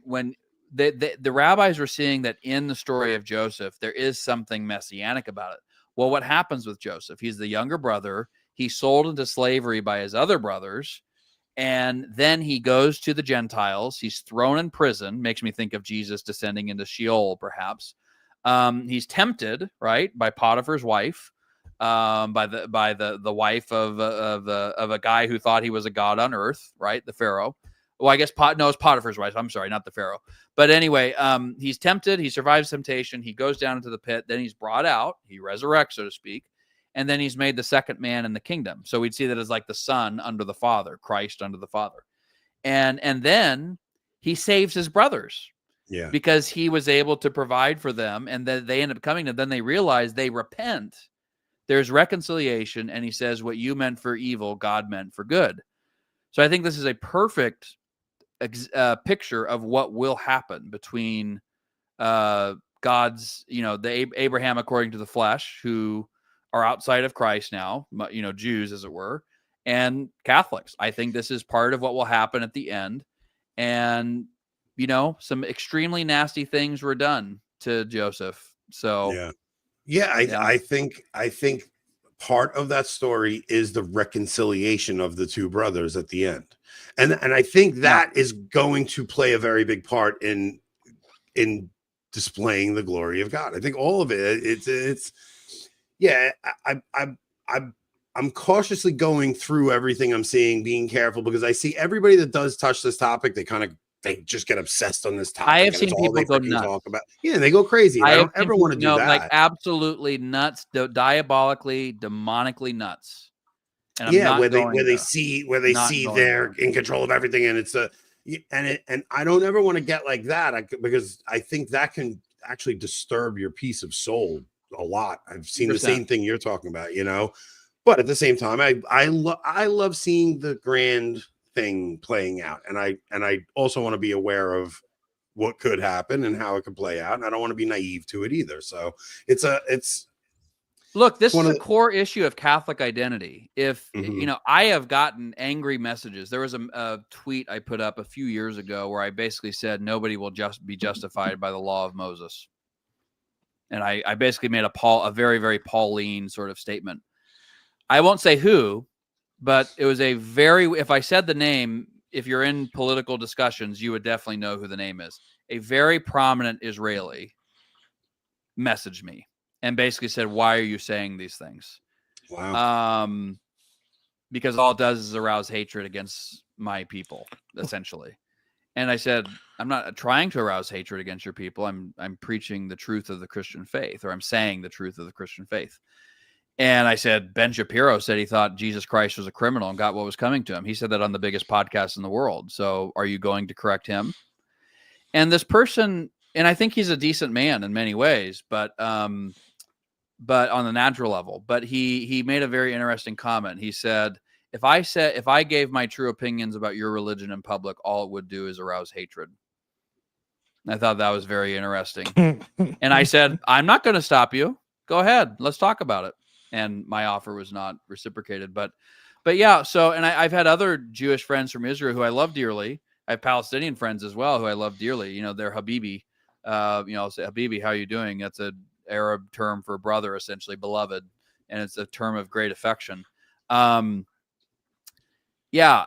when the rabbis were seeing that in the story of Joseph, there is something messianic about it. Well, what happens with Joseph? He's the younger brother. He's sold into slavery by his other brothers. And then he goes to the Gentiles. He's thrown in prison. Makes me think of Jesus descending into Sheol, perhaps. He's tempted, right, by Potiphar's wife. By the wife of a guy who thought he was a god on earth, right? The Pharaoh. Well, I guess it's Potiphar's wife. I'm sorry, not the Pharaoh. But anyway, he's tempted. He survives temptation. He goes down into the pit. Then he's brought out. He resurrects, so to speak. And then he's made the second man in the kingdom. So we'd see that as like the Son under the Father, Christ under the Father. And then he saves his brothers. Yeah. Because he was able to provide for them. And then they end up coming to them. Then they realize they repent. There's reconciliation, and he says, what you meant for evil, God meant for good. So I think this is a perfect picture of what will happen between God's, the Abraham according to the flesh, who are outside of Christ now, Jews, as it were, and Catholics. I think this is part of what will happen at the end. And, some extremely nasty things were done to Joseph. So, I think part of that story is the reconciliation of the two brothers at the end. And I think that is going to play a very big part in displaying the glory of God. I think all of it, I'm cautiously going through everything I'm seeing, being careful, because I see everybody that does touch this topic, they just get obsessed on this topic. I have seen people go nuts. Talk about. Yeah, they go crazy. I don't ever want to do that. Like absolutely nuts, diabolically, demonically nuts. And where they see they're in control of everything, and it's and I don't ever want to get like that, because I think that can actually disturb your peace of soul a lot. I've seen 100%. The same thing you're talking about, but at the same time, I love seeing the grand thing playing out, and I also want to be aware of what could happen and how it could play out, and I don't want to be naive to it either. So look, this is a core issue of Catholic identity. If I have gotten angry messages. There was a tweet I put up a few years ago where I basically said nobody will just be justified by the law of Moses, and I basically made a very, very Pauline sort of statement. I won't say who, but it was if I said the name, if you're in political discussions, you would definitely know who the name is. A very prominent Israeli messaged me and basically said, why are you saying these things? Wow. Because all it does is arouse hatred against my people, essentially. And I said, I'm not trying to arouse hatred against your people. I'm preaching the truth of the Christian faith, or I'm saying the truth of the Christian faith. And I said, Ben Shapiro said he thought Jesus Christ was a criminal and got what was coming to him. He said that on the biggest podcast in the world. So are you going to correct him? And this person, and I think he's a decent man in many ways, but on the natural level, but he made a very interesting comment. He said, if I gave my true opinions about your religion in public, all it would do is arouse hatred. And I thought that was very interesting. And I said, I'm not going to stop you. Go ahead. Let's talk about it. And my offer was not reciprocated, but yeah. So, and I've had other Jewish friends from Israel who I love dearly. I have Palestinian friends as well who I love dearly. You know, they're Habibi. I'll say, Habibi, how are you doing? That's an Arab term for brother, essentially beloved. And it's a term of great affection. Yeah.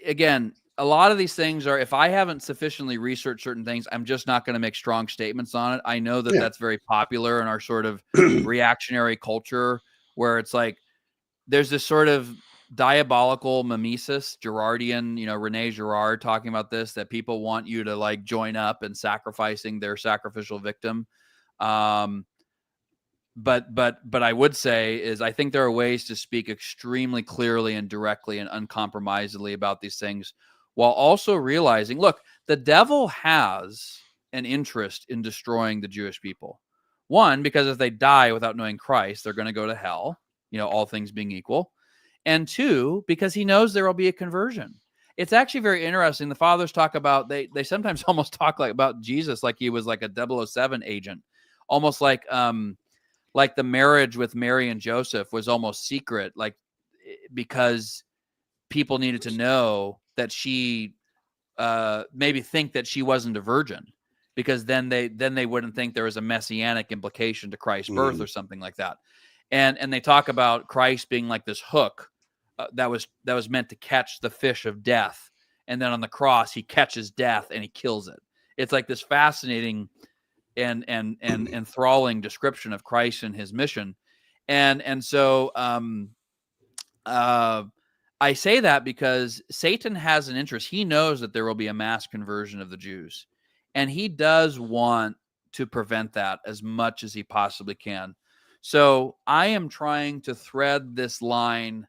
Again, a lot of these things are, if I haven't sufficiently researched certain things, I'm just not going to make strong statements on it. I know that that's very popular in our sort of reactionary culture, where it's like, there's this sort of diabolical mimesis, Girardian, Rene Girard talking about this, that people want you to like join up in sacrificing their sacrificial victim. But I would say is I think there are ways to speak extremely clearly and directly and uncompromisedly about these things, while also realizing, look, the devil has an interest in destroying the Jewish people. One, because if they die without knowing Christ, they're going to go to hell, all things being equal. And two, because he knows there will be a conversion. It's actually very interesting. The fathers talk about, they sometimes almost talk like about Jesus like he was like a 007 agent, almost like the marriage with Mary and Joseph was almost secret, like because people needed to know that she maybe think that she wasn't a virgin, because then they wouldn't think there was a messianic implication to Christ's birth or something like that. And they talk about Christ being like this hook that was meant to catch the fish of death, and then on the cross he catches death and he kills it. It's like this fascinating and enthralling description of Christ and his mission. And so I say that because Satan has an interest. He knows that there will be a mass conversion of the Jews, and he does want to prevent that as much as he possibly can. So I am trying to thread this line,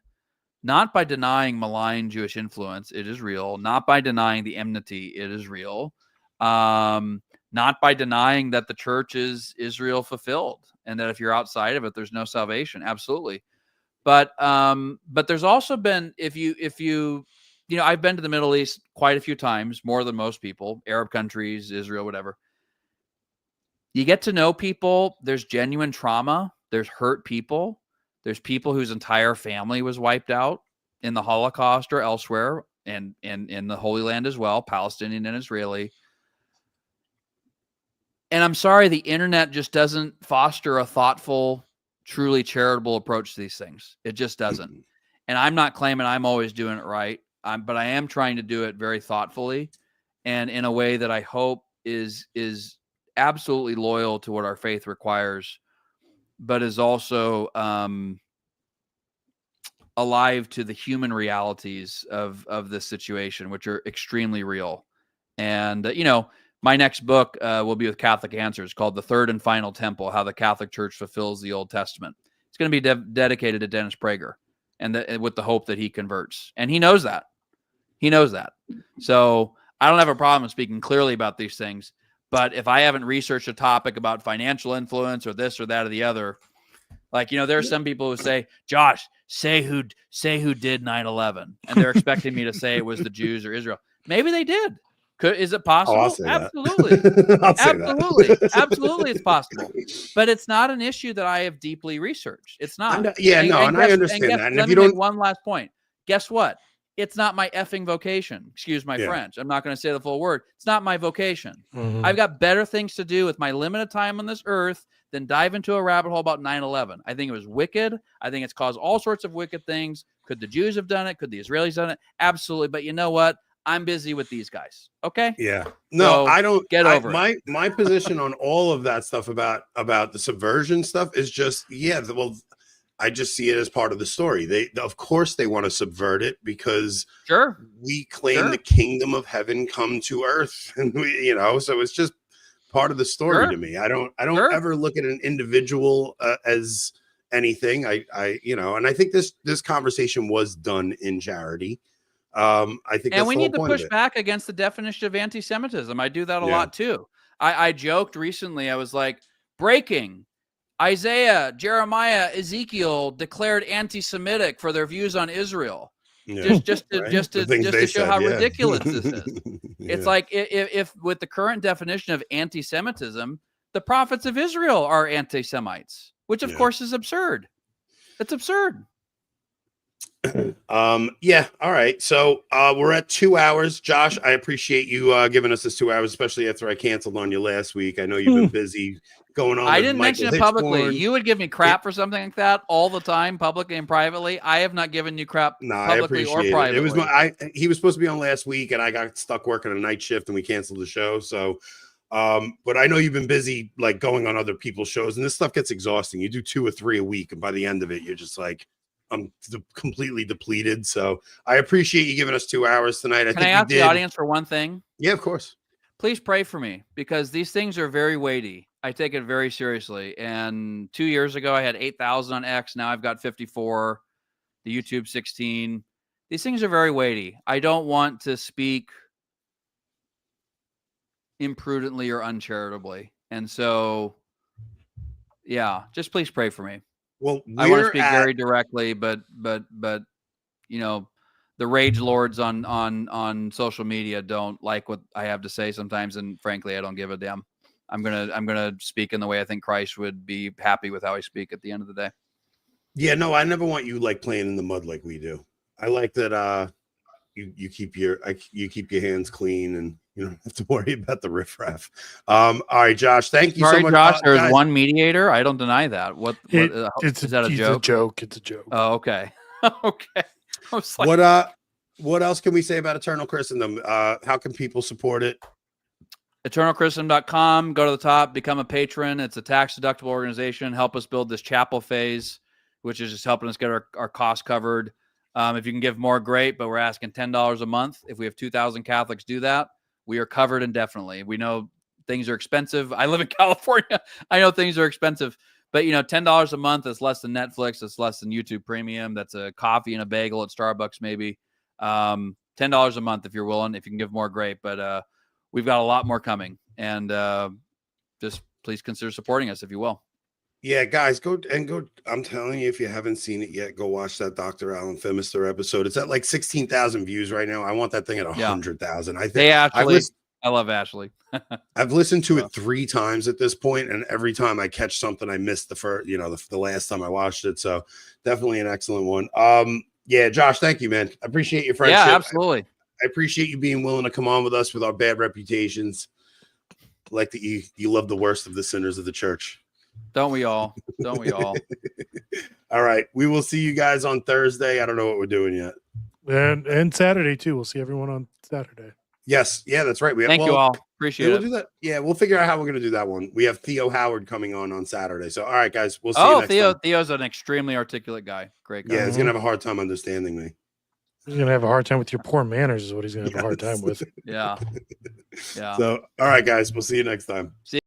not by denying malign Jewish influence, it is real, not by denying the enmity, it is real, not by denying that the church is Israel fulfilled, and that if you're outside of it, there's no salvation. Absolutely. But there's also been, if you I've been to the Middle East quite a few times, more than most people, Arab countries, Israel, whatever. You get to know people. There's genuine trauma. There's hurt people. There's people whose entire family was wiped out in the Holocaust or elsewhere, and in the Holy Land as well, Palestinian and Israeli. And I'm sorry, the internet just doesn't foster a thoughtful, truly charitable approach to these things. It just doesn't. And I'm not claiming I'm always doing it right, but I am trying to do it very thoughtfully and in a way that I hope is absolutely loyal to what our faith requires, but is also alive to the human realities of this situation, which are extremely real. And, my next book will be with Catholic Answers, called The Third and Final Temple, How the Catholic Church Fulfills the Old Testament. It's going to be dedicated to Dennis Prager, and with the hope that he converts. And he knows that. He knows that. So I don't have a problem speaking clearly about these things. But if I haven't researched a topic about financial influence or this or that or the other, like, there are some people who say, Josh, say who did 9/11. And they're expecting me to say it was the Jews or Israel. Maybe they did. Is it possible? I'll say Absolutely. Absolutely. Absolutely, it's possible. But it's not an issue that I have deeply researched. It's not. I understand that. And let if me you don't, make one last point. Guess what? It's not my effing vocation. Excuse my French. I'm not going to say the full word. It's not my vocation. Mhm. I've got better things to do with my limited time on this earth than dive into a rabbit hole about 9/11. I think it was wicked. I think it's caused all sorts of wicked things. Could the Jews have done it? Could the Israelis done it? Absolutely. But you know what? I'm busy with these guys. Okay. Yeah. No, So, I don't get over it. My position on all of that stuff about the subversion stuff is just, well, I just see it as part of the story. Of course they want to subvert it because we claim the kingdom of heaven come to earth, and we, so it's just part of the story to me. I don't ever look at an individual as anything. I and I think this conversation was done in charity. I think, and we need to push back against the definition of anti-Semitism. I do that a lot too. I joked recently. I was like, breaking: Isaiah, Jeremiah, Ezekiel declared anti-Semitic for their views on Israel. Just to show how ridiculous this is. It's like if with the current definition of anti-Semitism, the prophets of Israel are anti-Semites, which of course is absurd. It's absurd. All right. So we're at 2 hours. Josh, I appreciate you giving us this 2 hours, especially after I canceled on you last week. I know you've been busy going on. I didn't mention it publicly. You would give me crap for something like that all the time, publicly and privately. I have not given you crap publicly or privately. It was he was supposed to be on last week, and I got stuck working a night shift, and we canceled the show. So, but I know you've been busy, like going on other people's shows, and this stuff gets exhausting. You do 2 or 3 a week, and by the end of it, you're just like, I'm completely depleted. So I appreciate you giving us 2 hours tonight. Can I ask the audience for one thing? Yeah, of course. Please pray for me, because these things are very weighty. I take it very seriously. And 2 years ago, I had 8,000 on X. Now I've got 54. The YouTube 16. These things are very weighty. I don't want to speak imprudently or uncharitably. And so, just please pray for me. Well, I want to speak very directly, but the rage lords on social media don't like what I have to say sometimes, and frankly, I don't give a damn. I'm gonna speak in the way I think Christ would be happy with how I speak at the end of the day. Yeah, no, I never want you like playing in the mud like we do. I like that you keep your hands clean, and you don't have to worry about the riffraff. All right, Josh, thank you so much. Josh, there's one mediator. I don't deny that. Is that a joke? It's a joke. It's a joke. Oh, okay. Okay. I was like, what else can we say about Eternal Christendom? How can people support it? EternalChristendom.com. Go to the top, become a patron. It's a tax-deductible organization. Help us build this chapel phase, which is just helping us get our costs covered. If you can give more, great, but we're asking $10 a month. If we have 2,000 Catholics do that, we are covered indefinitely. We know things are expensive. I live in California. I know things are expensive, but $10 a month is less than Netflix. It's less than YouTube Premium. That's a coffee and a bagel at Starbucks, maybe. $10 a month if you're willing. If you can give more, great. But we've got a lot more coming, and just please consider supporting us if you will. Yeah, guys, go. I'm telling you, if you haven't seen it yet, go watch that Dr. Alan Phimister episode. It's at like 16,000 views right now. I want that thing at 100,000. I think I love Ashley. I've listened to it 3 times at this point, and every time I catch something I missed the last time I watched it. So definitely an excellent one. Yeah, Josh, thank you, man. I appreciate your friendship. Yeah, absolutely. I appreciate you being willing to come on with us with our bad reputations. Like that you love the worst of the sinners of the church. Don't we all? Don't we all? All right. We will see you guys on Thursday. I don't know what we're doing yet. And Saturday too. We'll see everyone on Saturday. Yes. Yeah, that's right. Thank you all. Appreciate it. We'll do that. Yeah, we'll figure out how we're going to do that one. We have Theo Howard coming on Saturday. So, all right, guys. We'll see you next time. Theo's an extremely articulate guy. Great guy. Yeah, he's going to have a hard time understanding me. He's going to have a hard time with your poor manners is what he's going to have a hard time with. Yeah. So, all right, guys. We'll see you next time. See